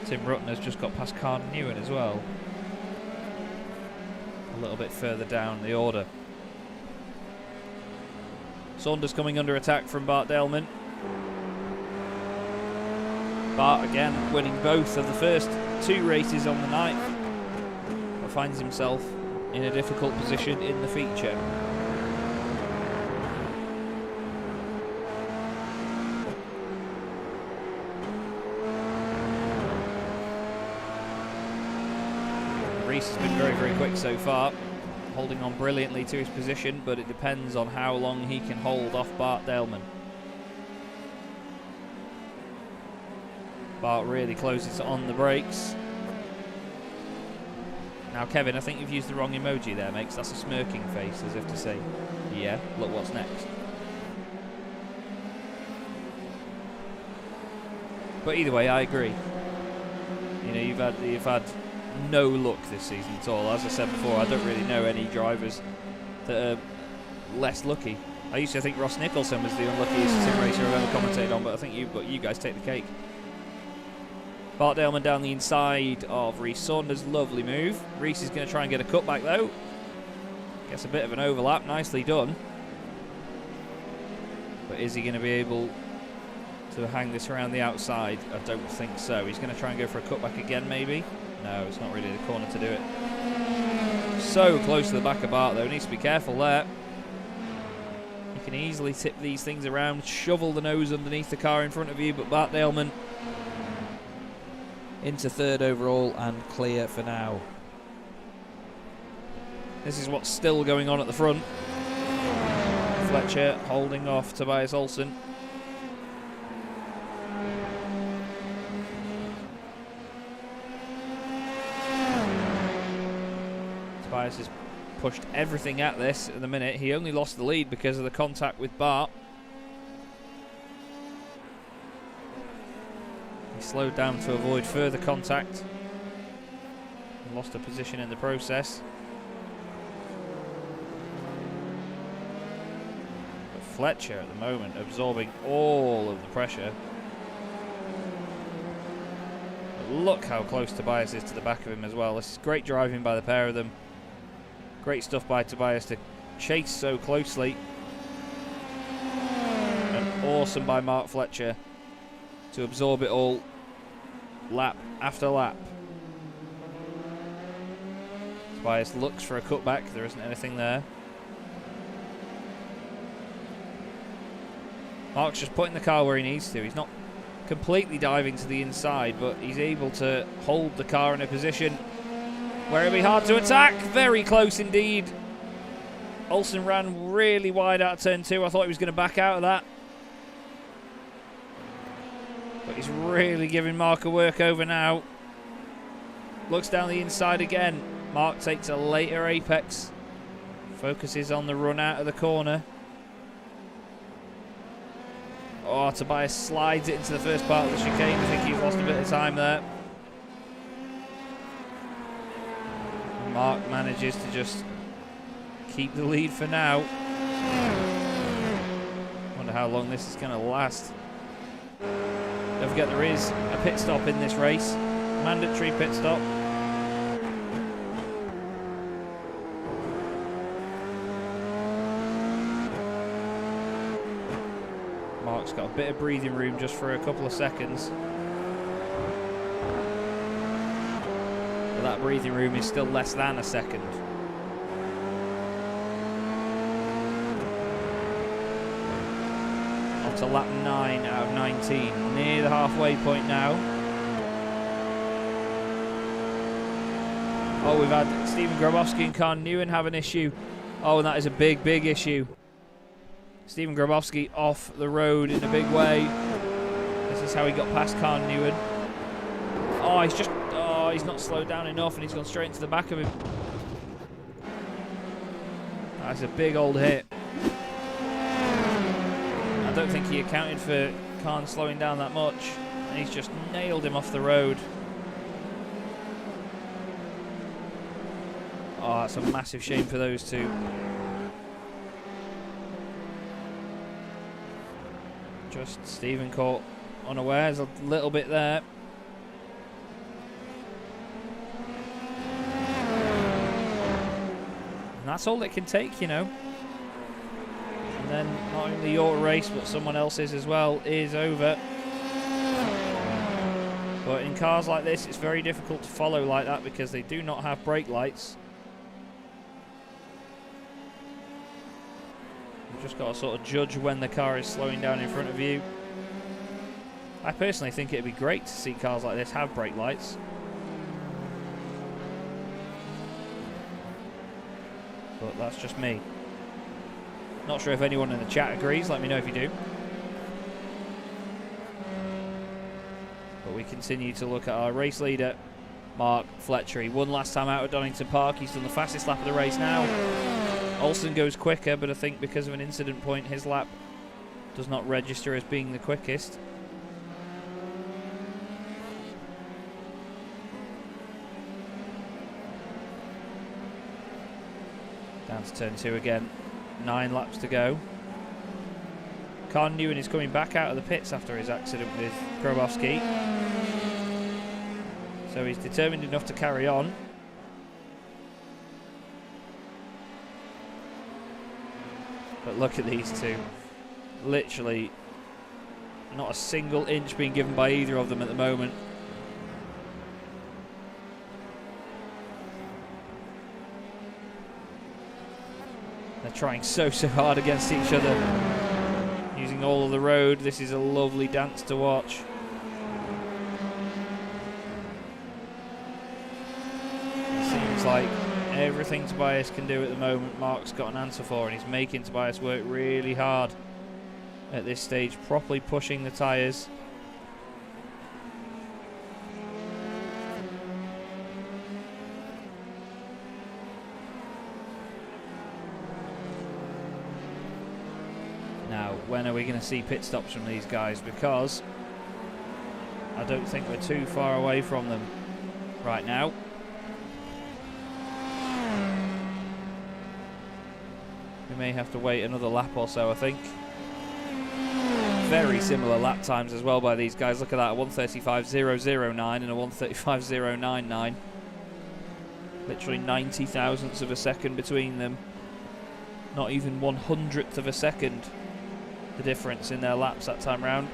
Tim Rutten has just got past Carl Newen as well. A little bit further down the order. Saunders coming under attack from Bart Delman. Bart again winning both of the first two races on the night, but finds himself in a difficult position in the feature. Reese has been very quick so far, holding on brilliantly to his position, but it depends on how long he can hold off Bart Delman. Bart really closes on the brakes. Now Kevin, I think you've used the wrong emoji there, mate, 'cause that's a smirking face, as if to say, yeah, look what's next. But either way, I agree. You know, you've had no luck this season at all. As I said before, I don't really know any drivers that are less lucky. I used to think Ross Nicholson was the unluckiest sim racer I've ever commentated on, but I think you guys take the cake. Bart Delman down the inside of Reese Saunders, lovely move. Reese is going to try and get a cutback though. Gets a bit of an overlap, nicely done. But is he going to be able to hang this around the outside? I don't think so. He's going to try and go for a cutback again maybe. No, it's not really the corner to do it. So close to the back of Bart though, needs to be careful there. You can easily tip these things around, shovel the nose underneath the car in front of you, but Bart Delman into third overall and clear for now. This is what's still going on at the front. Fletcher holding off Tobias Olsen. Tobias has pushed everything at this at the minute. He only lost the lead because of the contact with Bart. He slowed down to avoid further contact and lost a position in the process. But Fletcher at the moment absorbing all of the pressure. But look how close Tobias is to the back of him as well. This is great driving by the pair of them. Great stuff by Tobias to chase so closely. And awesome by Mark Fletcher to absorb it all lap after lap. Tobias looks for a cutback. There isn't anything there. Mark's just putting the car where he needs to. He's not completely diving to the inside, but he's able to hold the car in a position where it'll be hard to attack. Very close indeed. Olsen ran really wide out of turn 2. I thought he was going to back out of that. But he's really giving Mark a workover now. Looks down the inside again. Mark takes a later apex. Focuses on the run out of the corner. Oh, Tobias slides it into the first part of the chicane. I think he's lost a bit of time there. Mark manages to just keep the lead for now. Wonder how long this is going to last. Don't forget there is a pit stop in this race. Mandatory pit stop. Mark's got a bit of breathing room just for a couple of seconds. But that breathing room is still less than a second. On to lap 9 out of 19. Near the halfway point now. Oh, we've had Stephen Grabowski and Khan Newen have an issue. Oh, and that is a big, big issue. Stephen Grabowski off the road in a big way. This is how he got past Khan Newen. Oh, he's not slowed down enough and he's gone straight into the back of him. That's a big old hit. I don't think he accounted for Khan slowing down that much. And he's just nailed him off the road. Oh, that's a massive shame for those two. Just Stephen caught unawares a little bit there. And that's all it can take, you know. And then not only your race, but someone else's as well is over. But in cars like this, it's very difficult to follow like that because they do not have brake lights. You've just got to sort of judge when the car is slowing down in front of you. I personally think it'd be great to see cars like this have brake lights. But that's just me. Not sure if anyone in the chat agrees. Let me know if you do. But we continue to look at our race leader, Mark Fletcher. He won last time out at Donington Park. He's done the fastest lap of the race now. Olsen goes quicker, but I think because of an incident point, his lap does not register as being the quickest. Down to turn 2 again. 9 laps to go. Khan Newen is coming back out of the pits after his accident with Grabowski. So he's determined enough to carry on. But look at these two. Literally not a single inch being given by either of them at the moment. They're trying so hard against each other. Using all of the road. This is a lovely dance to watch. It seems like everything Tobias can do at the moment, Mark's got an answer for, and he's making Tobias work really hard at this stage, properly pushing the tyres. Now, when are we going to see pit stops from these guys? Because I don't think we're too far away from them right now. We may have to wait another lap or so, I think. Very similar lap times as well by these guys. Look at that, a 1:35.009 and a 1:35.099. Literally 90 thousandths of a second between them. Not even 100th of a second the difference in their laps that time round.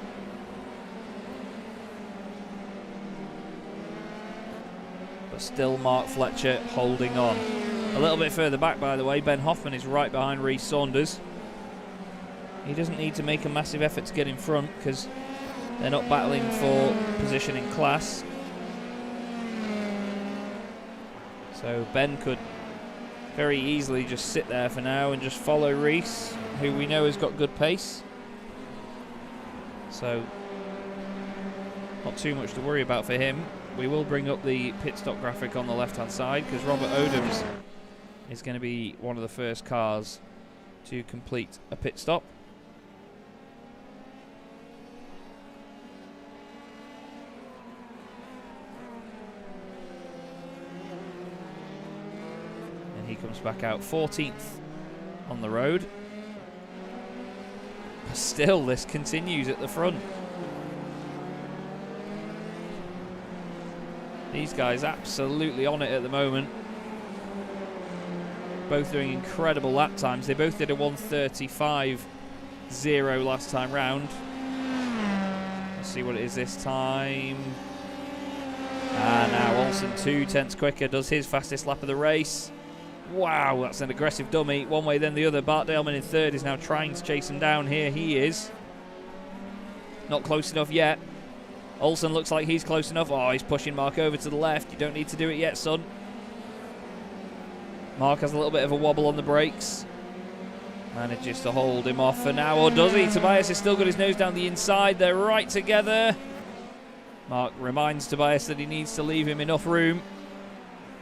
But still Mark Fletcher holding on. A little bit further back, by the way, Ben Hoffman is right behind Reese Saunders. He doesn't need to make a massive effort to get in front because they're not battling for position in class. So Ben could very easily just sit there for now and just follow Reese, who we know has got good pace. So not too much to worry about for him. We will bring up the pit stop graphic on the left-hand side because Robert Odoms is going to be one of the first cars to complete a pit stop. And he comes back out 14th on the road. But still, this continues at the front. These guys absolutely on it at the moment. Both doing incredible lap times. They both did a 1:35.0 last time round. Let's see what it is this time. Now Olsen 2/10 quicker, does his fastest lap of the race. Wow, that's an aggressive dummy. One way then the other. Bart Daleman in third is now trying to chase him down. Here he is. Not close enough yet. Olsen looks like he's close enough. Oh, he's pushing Mark over to the left. You don't need to do it yet, son. Mark has a little bit of a wobble on the brakes. Manages to hold him off for now, or does he? Tobias has still got his nose down the inside. They're right together. Mark reminds Tobias that he needs to leave him enough room.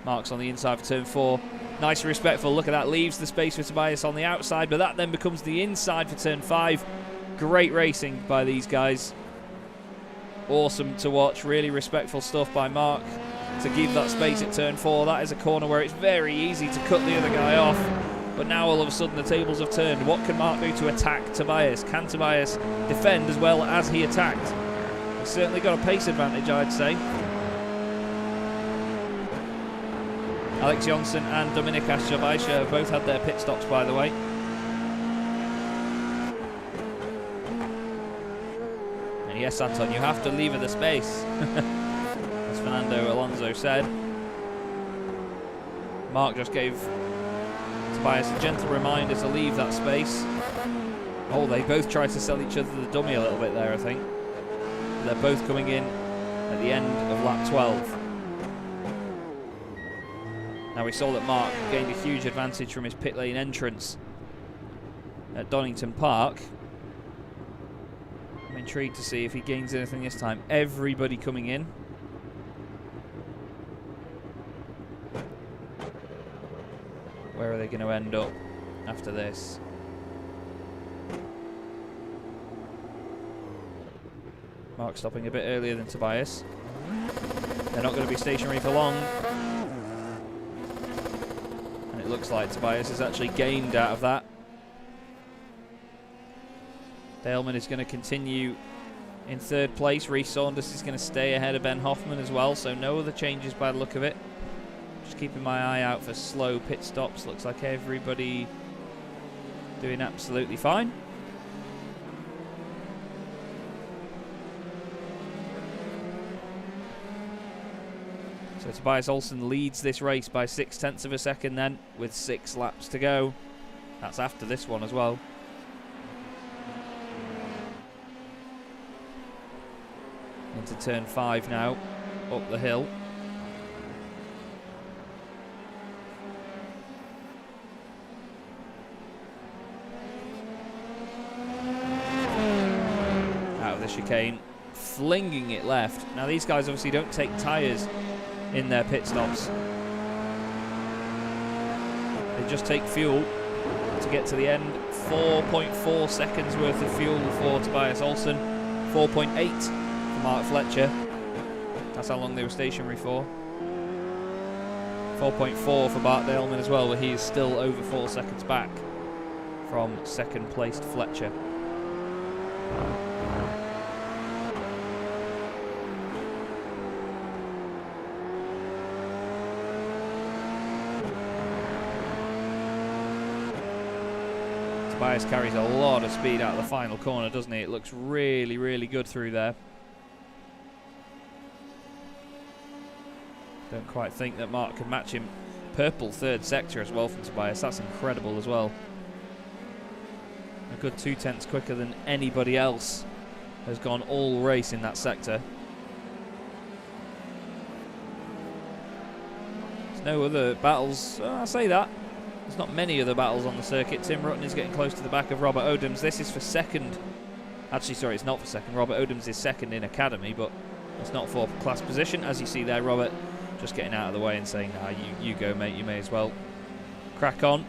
Mark's on the inside for turn 4. Nice and respectful. Look at that. Leaves the space for Tobias on the outside, but that then becomes the inside for turn 5. Great racing by these guys. Awesome to watch. Really respectful stuff by Mark to give that space at turn 4. That is a corner where it's very easy to cut the other guy off. But now all of a sudden the tables have turned. What can Mark do to attack Tobias? Can Tobias defend as well as he attacked? He's certainly got a pace advantage, I'd say. Alex Jonsson and Dominik Asjavaisha have both had their pit stops, by the way. And yes, Anton, you have to leave her the space. As Fernando Alonso said. Mark just gave Tobias a gentle reminder to leave that space. Oh, they both tried to sell each other the dummy a little bit there, I think. They're both coming in at the end of lap 12. Now we saw that Mark gained a huge advantage from his pit lane entrance at Donington Park. I'm intrigued to see if he gains anything this time. Everybody coming in. Where are they going to end up after this? Mark stopping a bit earlier than Tobias. They're not going to be stationary for long. And it looks like Tobias has actually gained out of that. Daleman is going to continue in third place. Reese Saunders is going to stay ahead of Ben Hoffman as well, so no other changes by the look of it. Just keeping my eye out for slow pit stops. Looks like everybody doing absolutely fine. So Tobias Olsen leads this race by 0.6 of a second then, with 6 laps to go. That's after this one as well. Into turn 5 now, up the hill. Out of the chicane, flinging it left. Now these guys obviously don't take tyres in their pit stops. They just take fuel to get to the end. 4.4 seconds worth of fuel for Tobias Olsen. 4.8 for Mark Fletcher. That's how long they were stationary for. 4.4 for Bart Daleman as well, but he is still over 4 seconds back from second placed Fletcher. Tobias carries a lot of speed out of the final corner, doesn't he? It looks really, really good through there. Don't quite think that Mark can match him. Purple third sector as well from Tobias. That's incredible as well. A good 0.2 quicker than anybody else has gone all race in that sector. There's no other battles. I say that. There's not many other battles on the circuit. Tim Rutten is getting close to the back of Robert Odoms. This is for second. Actually, sorry, it's not for second. Robert Odoms is second in Academy, but it's not for class position. As you see there, Robert just getting out of the way and saying, nah, you go, mate. You may as well crack on.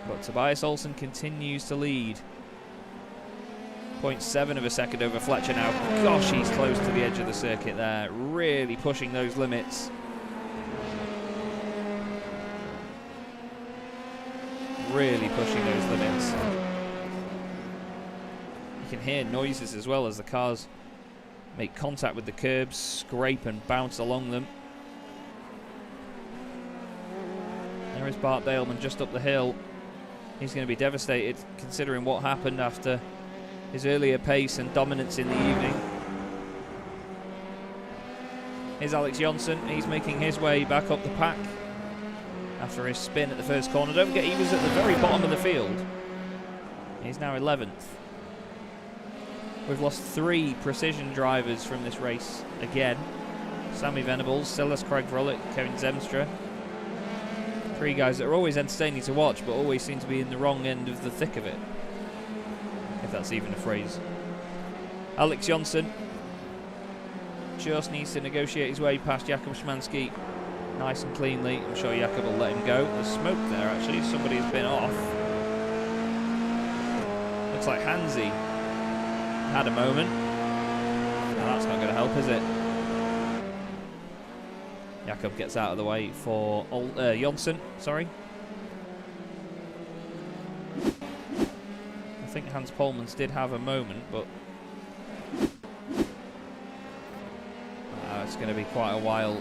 But Tobias Olsen continues to lead. 0.7 of a second over Fletcher now. Gosh, he's close to the edge of the circuit there. Really pushing those limits. really pushing those limits. You can hear noises as well as the cars make contact with the curbs, scrape and bounce along them. There is Bart Daleman just up the hill. He's going to be devastated considering what happened after his earlier pace and dominance in the evening. Here's Alex Jonsson. He's making his way back up the pack after his spin at the first corner. Don't forget, he was at the very bottom of the field. He's now 11th. We've lost 3 precision drivers from this race again. Sammy Venables, Silas Craig Vrolick, Kevin Zemstra. 3 guys that are always entertaining to watch, but always seem to be in the wrong end of the thick of it, if that's even a phrase. Alex Jonsson just needs to negotiate his way past Jakub Szymanski nice and cleanly. I'm sure Jakub will let him go. There's smoke there, actually. Somebody has been off. Looks like Hansi had a moment. Now that's not going to help, is it? Jakub gets out of the way for Jonsson, sorry. I think Hans Polmans did have a moment, but it's going to be quite a while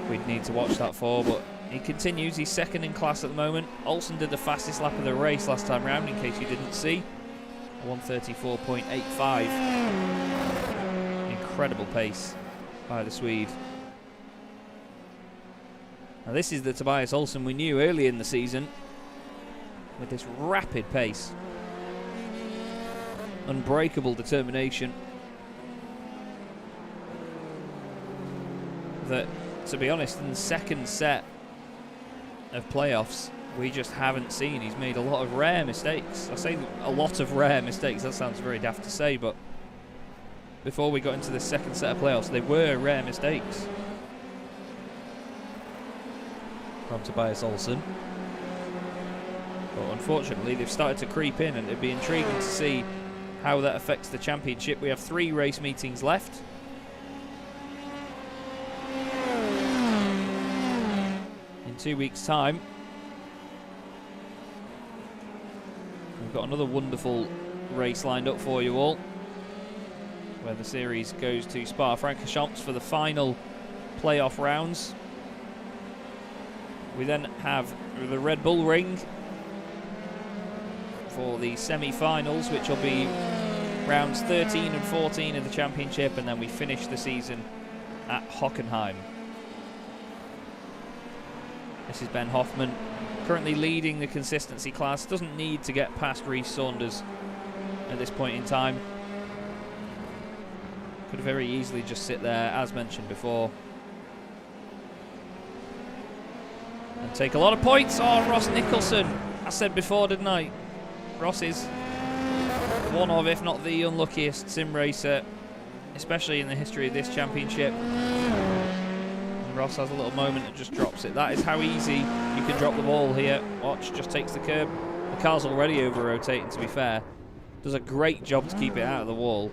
we'd need to watch that for, but he continues. He's second in class at the moment. Olsen did the fastest lap of the race last time round, in case you didn't see. 1:34.85. Incredible pace by the Swede. Now this is the Tobias Olsen we knew early in the season, with this rapid pace, unbreakable determination that, to be honest, in the second set of playoffs we just haven't seen. He's made a lot of rare mistakes. I say a lot of rare mistakes, that sounds very daft to say, but before we got into the second set of playoffs they were rare mistakes from Tobias Olsen. But unfortunately they've started to creep in, and it'd be intriguing to see how that affects the championship. We have 3 race meetings left. In 2 weeks' time we've got another wonderful race lined up for you all, where the series goes to Spa-Francorchamps for the final playoff rounds. We then have the Red Bull Ring for the semi-finals, which will be rounds 13 and 14 of the championship, and then we finish the season at Hockenheim. This is Ben Hoffman, currently leading the consistency class. Doesn't need to get past Reese Saunders at this point in time. Could very easily just sit there, as mentioned before, and take a lot of points. Oh, Ross Nicholson. I said before, didn't I? Ross is one of, if not the unluckiest sim racer, especially in the history of this championship. And Ross has a little moment and just drops it. That is how easy you can drop the ball here. Watch, just takes the curb. The car's already over-rotating, to be fair. Does a great job to keep it out of the wall.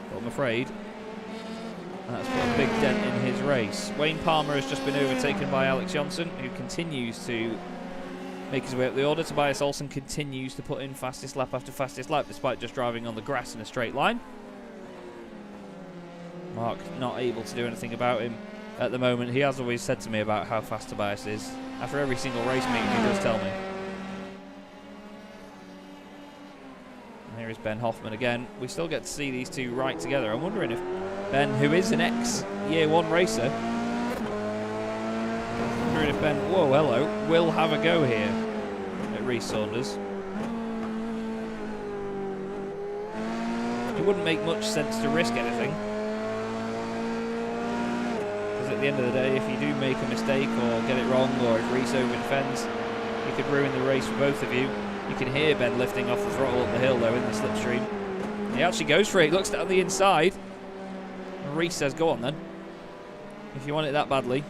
But I'm afraid that's put a big dent in his race. Wayne Palmer has just been overtaken by Alex Jonsson, who continues to make his way up the order. Tobias Olsen continues to put in fastest lap after fastest lap, despite just driving on the grass in a straight line. Mark not able to do anything about him at the moment. He has always said to me about how fast Tobias is. After every single race meeting, he does tell me. And here is Ben Hoffman again. We still get to see these two right together. I'm wondering if Ben, who is an ex-Year 1 racer, wondering if Ben, whoa, hello, will have a go here at Reese Saunders. It wouldn't make much sense to risk anything, because at the end of the day, if you do make a mistake or get it wrong, or if Reese over-defends, you could ruin the race for both of you. You can hear Ben lifting off the throttle up the hill though in the slipstream. He actually goes for it, looks down the inside. And Reese says, go on then. If you want it that badly,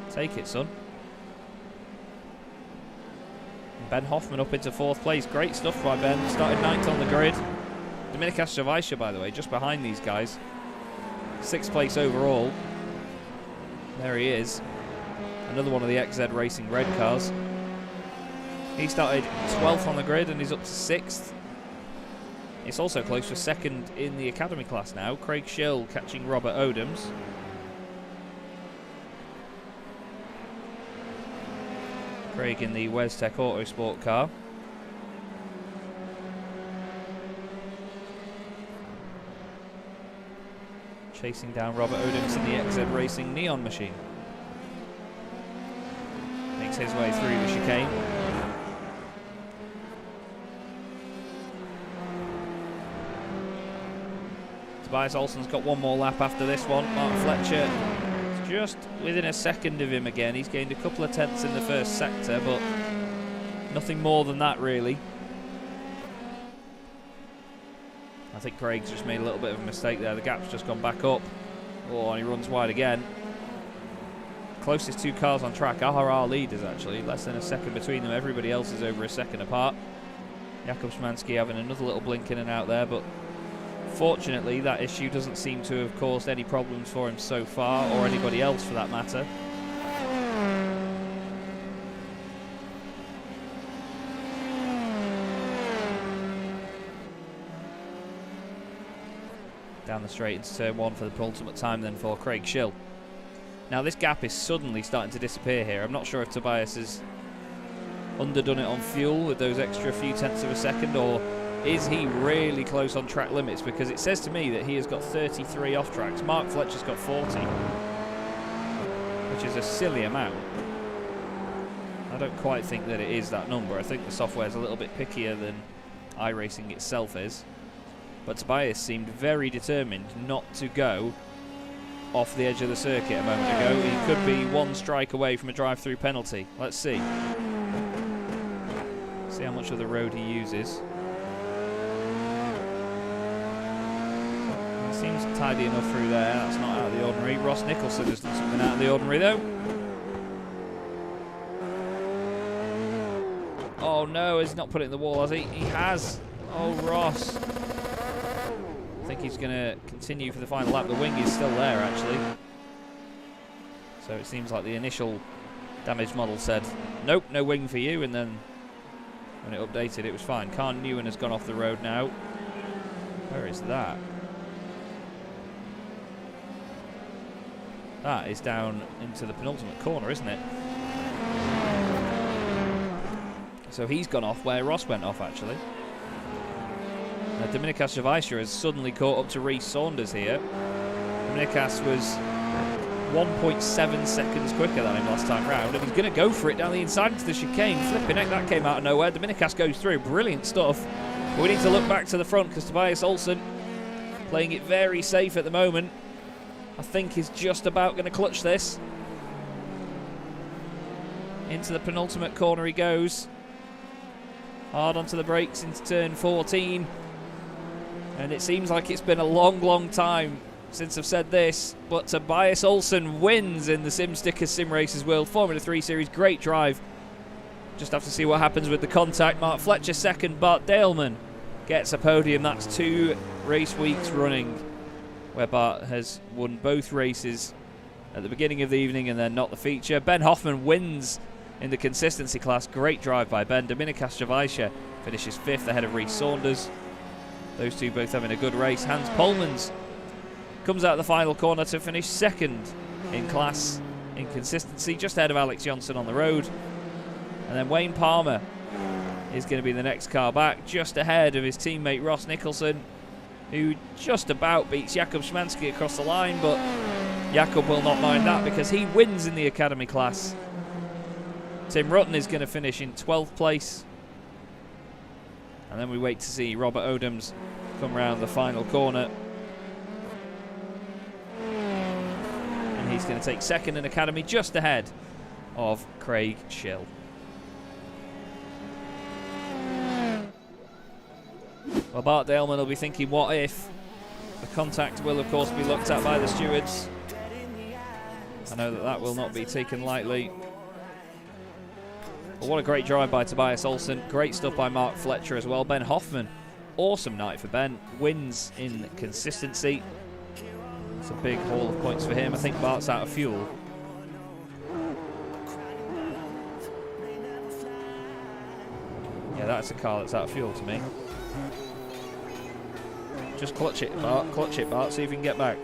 take it, son. And Ben Hoffman up into 4th place. Great stuff by Ben. Started 9th on the grid. Dominika Strzajcia, by the way, just behind these guys. 6th place overall. There he is. another one of the XZ Racing red cars. He started 12th on the grid and he's up to 6th. It's also close for 2nd in the academy class now. Craig Schill catching Robert Odoms. Craig in the Westech Autosport car. Chasing down Robert Odoms in the XZ Racing Neon machine. Makes his way through the chicane. Tobias Olsen's got one more lap after this one. Mark Fletcher is just within a second of him again. He's gained a couple of tenths in the first sector, but nothing more than that really. I think Craig's just made a little bit of a mistake there. The gap's just gone back up. Oh, and he runs wide again. Closest 2 cars on track are our leaders actually. Less than a second between them. Everybody else is over a second apart. Jakub Szymanski having another little blink in and out there, but fortunately, that issue doesn't seem to have caused any problems for him so far, or anybody else for that matter. Down the straight into turn 1 for the penultimate time then for Craig Schill. Now this gap is suddenly starting to disappear here. I'm not sure if Tobias has underdone it on fuel with those extra few tenths of a second, or is he really close on track limits? Because it says to me that he has got 33 off tracks. Mark Fletcher's got 40, which is a silly amount. I don't quite think that it is that number. I think the software's a little bit pickier than iRacing itself is. But Tobias seemed very determined not to go off the edge of the circuit a moment ago. He could be 1 strike away from a drive-through penalty. Let's see. See how much of the road he uses. Seems tidy enough through there. That's not out of the ordinary. Ross Nicholson has done something out of the ordinary though. Oh no, he's not put it in the wall, has he? He has. Oh, Ross. I think he's going to continue for the final lap. The wing is still there actually. So it seems like the initial damage model said, nope, no wing for you, and then when it updated it was fine. Khan Newen has gone off the road now. Where is that? That is down into the penultimate corner, isn't it? So he's gone off where Ross went off, actually. Dominikas Javaisha has suddenly caught up to Reese Saunders here. Dominikas was 1.7 seconds quicker than him last time round, and he's going to go for it down the inside into the chicane. Flipping heck, that came out of nowhere. Dominikas goes through. Brilliant stuff. But we need to look back to the front because Tobias Olsen playing it very safe at the moment. I think he's just about going to clutch this. Into the penultimate corner he goes. Hard onto the brakes into turn 14. And it seems like it's been a long, long time since I've said this, but Tobias Olsen wins in the Sim Stickers Simracersworld Formula 3 Series. Great drive. Just have to see what happens with the contact. Mark Fletcher second, Bart Daleman gets a podium. That's 2 race weeks running where Bart has won both races at the beginning of the evening and then not the feature. Ben Hoffman wins in the consistency class. Great drive by Ben. Dominikas Javaisha finishes 5th ahead of Reese Saunders. Those two both having a good race. Hans Polmans comes out of the final corner to finish 2nd in class in consistency, just ahead of Alex Johnson on the road. And then Wayne Palmer is going to be the next car back, just ahead of his teammate Ross Nicholson, who just about beats Jakub Szymanski across the line, but Jakub will not mind that because he wins in the academy class. Tim Rutten is going to finish in 12th place. And then we wait to see Robert Odoms come round the final corner. And he's going to take 2nd in academy, just ahead of Craig Schill. Well, Bart Daleman will be thinking, what if? The contact will, of course, be looked at by the stewards. I know that that will not be taken lightly. But what a great drive by Tobias Olsen. Great stuff by Mark Fletcher as well. Ben Hoffman, awesome night for Ben. Wins in consistency. It's a big haul of points for him. I think Bart's out of fuel. that's a car that's out of fuel to me. Just clutch it, Bart. Clutch it, Bart. See if you can get back.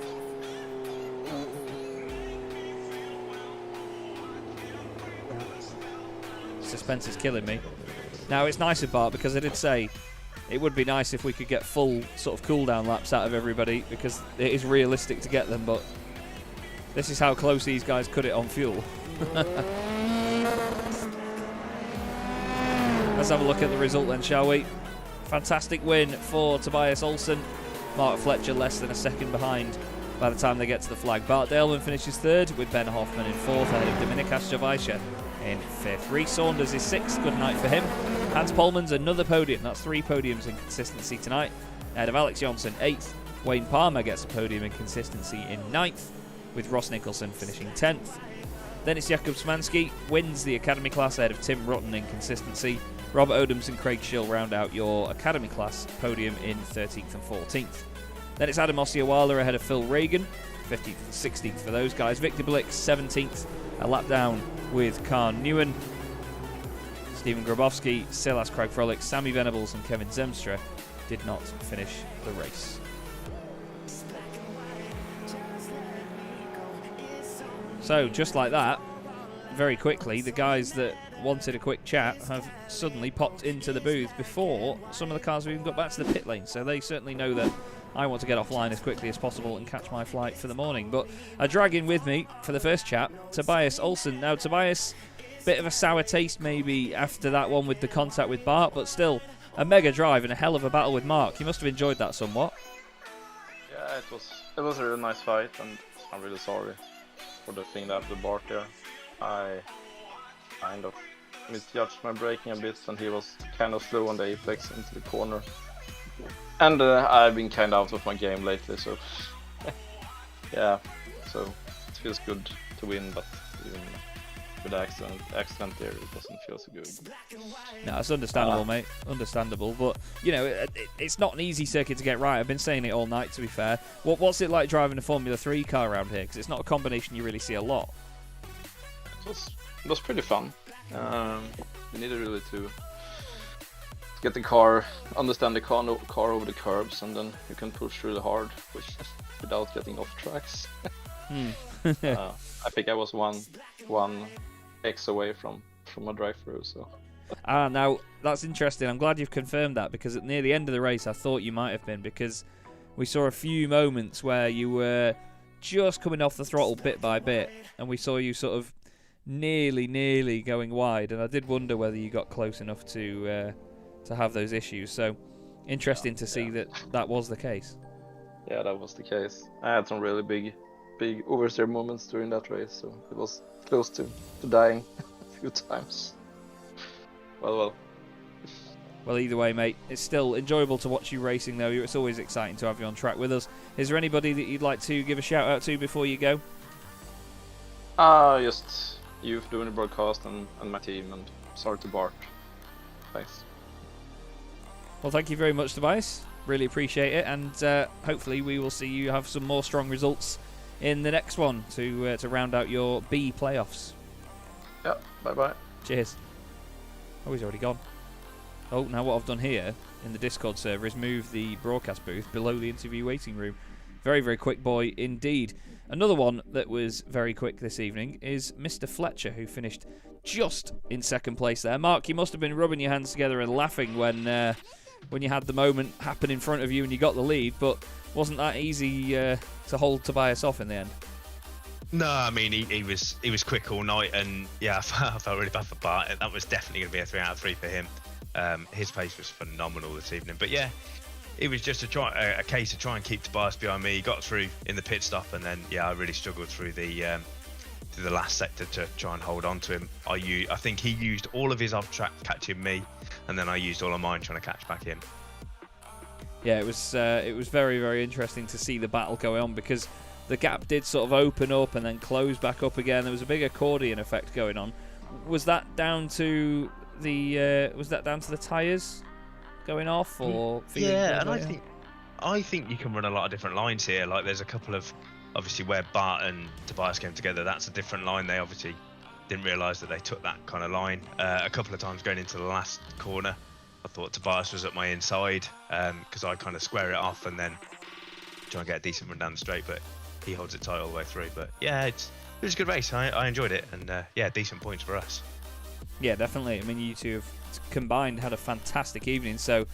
Suspense is killing me. Now, it's nice of Bart because I did say it would be nice if we could get full sort of cooldown laps out of everybody because it is realistic to get them, but this is how close these guys cut it on fuel. Let's have a look at the result then, shall we? Fantastic win for Tobias Olsen. Mark Fletcher less than a second behind by the time they get to the flag. Bart Daleman finishes third with Ben Hoffman in fourth ahead of Dominikas Javaisha in fifth. Reese Saunders is sixth. Good night for him. Hans Polman's another podium. That's 3 podiums in consistency tonight. Ahead of Alex Johnson, 8th. Wayne Palmer gets a podium in consistency in 9th, with Ross Nicholson finishing 10th. Then it's Jakub Szymanski wins the Academy class ahead of Tim Rutten in consistency. Robert Odoms and Craig Schill round out your Academy class podium in 13th and 14th. Then it's Adam Osiawala ahead of Phil Reagan, 15th and 16th for those guys. Victor Blix, 17th, a lap down with Khan Newen. Stephen Grabowski, Silas Craig Frolic, Sammy Venables and Kevin Zemstra did not finish the race. So, just like that, very quickly, the guys that wanted a quick chat have suddenly popped into the booth before some of the cars have even got back to the pit lane. So they certainly know that I want to get offline as quickly as possible and catch my flight for the morning. But I drag in with me for the first chat, Tobias Olsen. Now, Tobias, bit of a sour taste maybe after that one with the contact with Bart, but still a mega drive and a hell of a battle with Mark. You must have enjoyed that somewhat. Yeah, it was a really nice fight, and I'm really sorry for the thing that happened to Bart there. I kind of misjudged my braking a bit, and he was kind of slow on the apex into the corner. And I've been kind of out of my game lately, so yeah, so it feels good to win, but even with the accident there, it doesn't feel so good. No, it's understandable, mate. Understandable, but you know, it's not an easy circuit to get right. I've been saying it all night, to be fair. What's it like driving a Formula 3 car around here? Because it's not a combination you really see a lot. It was pretty fun. You needed really to get the car, understand the car over the curbs, and then you can push really hard, without getting off tracks. I think I was one X away from a drive-through. So. Now that's interesting. I'm glad you've confirmed that, because near the end of the race, I thought you might have been, because we saw a few moments where you were just coming off the throttle bit by bit, and we saw you sort of nearly going wide, and I did wonder whether you got close enough to have those issues. So interesting to see that was the case. Yeah, that was the case. I had some really big oversteer moments during that race, so it was close to dying a few times. Well, either way, mate, it's still enjoyable to watch you racing, though. It's always exciting to have you on track with us. Is there anybody that you'd like to give a shout out to before you go? Just you for doing the broadcast and my team, and sorry to Bart. Thanks. Well, thank you very much, Tobias. Really appreciate it, and hopefully we will see you have some more strong results in the next one to round out your B playoffs. Yeah, bye-bye. Cheers. Oh, he's already gone. Oh, now what I've done here in the Discord server is move the broadcast booth below the interview waiting room. Very, very quick boy indeed. Another one that was very quick this evening is Mr. Fletcher, who finished just in second place there. Mark, you must have been rubbing your hands together and laughing when you had the moment happen in front of you and you got the lead, but wasn't that easy to hold Tobias off in the end? No, I mean, he was quick all night, and yeah, I felt really bad for Bart. That was definitely going to be a 3 out of 3 for him. His pace was phenomenal this evening, but yeah, it was just a case of trying and keep Tobias behind me. He got through in the pit stop, and then I really struggled through the last sector to try and hold on to him. I think he used all of his off track catching me, and then I used all of mine trying to catch back him. Yeah, it was very, very interesting to see the battle going on, because the gap did sort of open up and then close back up again. There was a big accordion effect going on. Was that down to the tyres going off, or yeah? And I think you can run a lot of different lines here. Like, there's a couple of, obviously, where Bart and Tobias came together. That's a different line. They obviously didn't realise that they took that kind of line. A couple of times going into the last corner, I thought Tobias was at my inside because I kind of square it off and then try and get a decent run down the straight, but he holds it tight all the way through. But yeah, it was a good race. I enjoyed it, and yeah, decent points for us. Yeah, definitely. I mean, you two have combined had a fantastic evening, so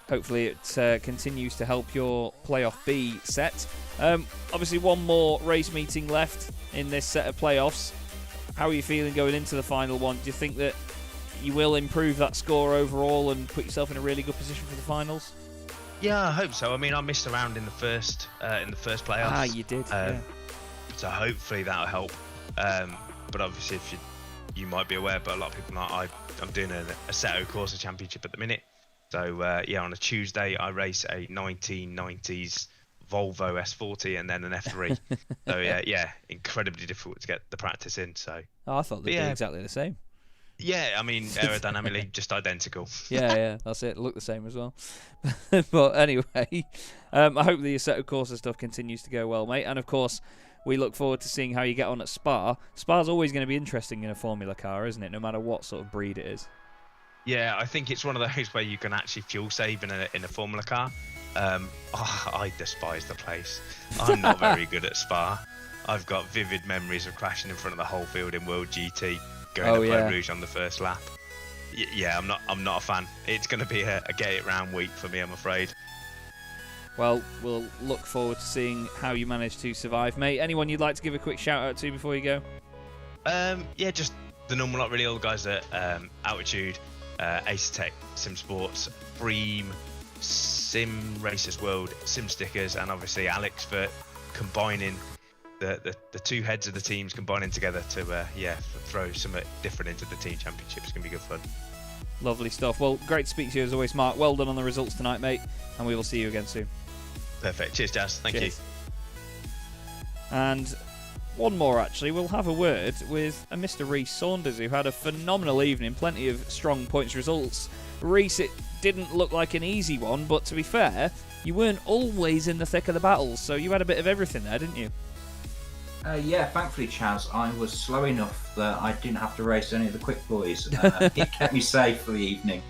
hopefully it continues to help your playoff B set. Obviously, one more race meeting left in this set of playoffs. How are you feeling going into the final one? Do you think that you will improve that score overall and put yourself in a really good position for the finals? Yeah, I hope so. I mean, I missed around in the first playoffs. Ah, you did. Yeah. So hopefully that'll help. But obviously, if you might be aware, but a lot of people aren't. I'm doing a Assetto Corsa Championship at the minute. So yeah, on a Tuesday I race a 1990s Volvo S40 and then an F3. So yeah, incredibly difficult to get the practice in. So I thought they'd be exactly the same. Yeah, I mean, aerodynamically just identical. yeah, that's it. Look the same as well. But anyway, I hope the Assetto Corsa stuff continues to go well, mate. And of course, we look forward to seeing how you get on at Spa. Spa's always going to be interesting in a Formula car, isn't it? No matter what sort of breed it is. Yeah, I think it's one of those where you can actually fuel save in a Formula car. I despise the place. I'm not very good at Spa. I've got vivid memories of crashing in front of the whole field in World GT. Going to Play Rouge on the first lap. Yeah, I'm not a fan. It's going to be a get it round week for me, I'm afraid. Well, we'll look forward to seeing how you manage to survive, mate. Anyone you'd like to give a quick shout out to before you go? Yeah, just the normal lot, really. All the guys at Altitude, Ace Sim Sports, Bream, Sim Racers World, Sim Stickers, and obviously Alex for combining the two heads of the teams combining together to throw something different into the team championship. It's going to be good fun. Lovely stuff. Well, great to speak to you as always, Mark. Well done on the results tonight, mate, and we will see you again soon. Perfect. Cheers, Jazz. Thank you. And one more, actually. We'll have a word with a Mr. Reese Saunders, who had a phenomenal evening, plenty of strong points results. Reese, it didn't look like an easy one, but to be fair, you weren't always in the thick of the battles, so you had a bit of everything there, didn't you? Yeah, thankfully, Chaz, I was slow enough that I didn't have to race any of the quick boys. It kept me safe for the evening.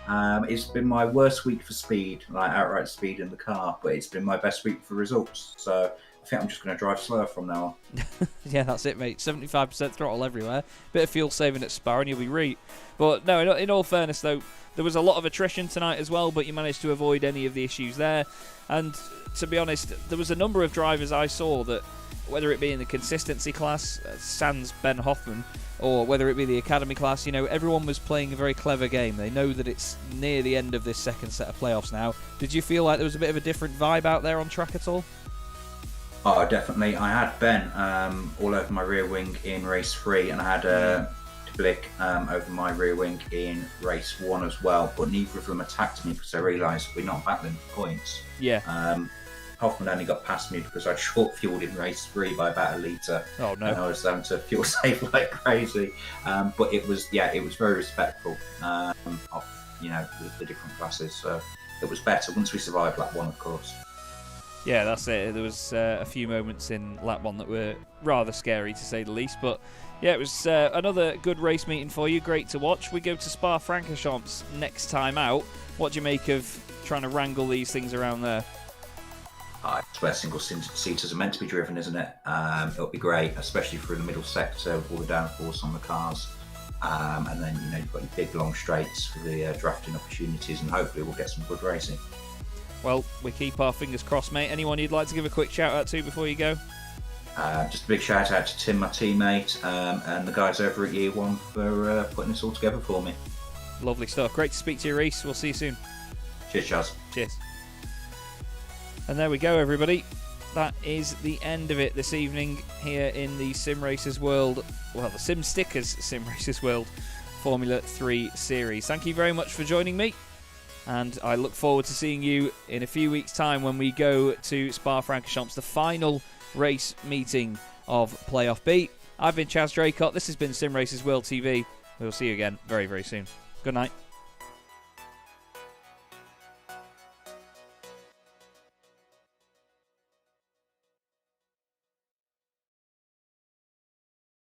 It's been my worst week for speed, like outright speed in the car, but it's been my best week for results. So I think I'm just going to drive slower from now on. Yeah, that's it, mate. 75% throttle everywhere. Bit of fuel saving at Spa and you'll be right. But no, in all fairness, though, there was a lot of attrition tonight as well, but you managed to avoid any of the issues there. And to be honest, there was a number of drivers I saw that, whether it be in the consistency class, sans Ben Hoffman, or whether it be the academy class, you know, everyone was playing a very clever game. They know that it's near the end of this second set of playoffs now. Did you feel like there was a bit of a different vibe out there on track at all? Oh, definitely. I had Ben all over my rear wing in race 3, and I had Blick over my rear wing in race 1 as well, but neither of them attacked me because I realised we're not battling for points. Yeah. Hoffman only got past me because I short fueled in race 3 by about a litre. Oh no! And I was having to fuel save like crazy. But it was very respectful of the different classes. So it was better once we survived lap 1, of course. Yeah, that's it. There was a few moments in lap 1 that were rather scary to say the least, but yeah, it was another good race meeting for you. Great to watch. We go to Spa-Francorchamps next time out. What do you make of trying to wrangle these things around there? It's where single seaters are meant to be driven, isn't it? It'll be great, especially through the middle sector with all the downforce on the cars. And then, you've got your big long straights for the drafting opportunities, and hopefully we'll get some good racing. Well, we keep our fingers crossed, mate. Anyone you'd like to give a quick shout out to before you go? Just a big shout out to Tim, my teammate, and the guys over at Year 1 for putting this all together for me. Lovely stuff. Great to speak to you, Reese. We'll see you soon. Cheers, Chaz. Cheers. And there we go, everybody. That is the end of it this evening here in the Sim Racers World, the Sim Stickers Sim Racers World Formula 3 series. Thank you very much for joining me, and I look forward to seeing you in a few weeks' time when we go to Spa-Francorchamps, the final race meeting of Playoff B. I've been Chaz Draycott. This has been Sim Racers World TV. We'll see you again very, very soon. Good night.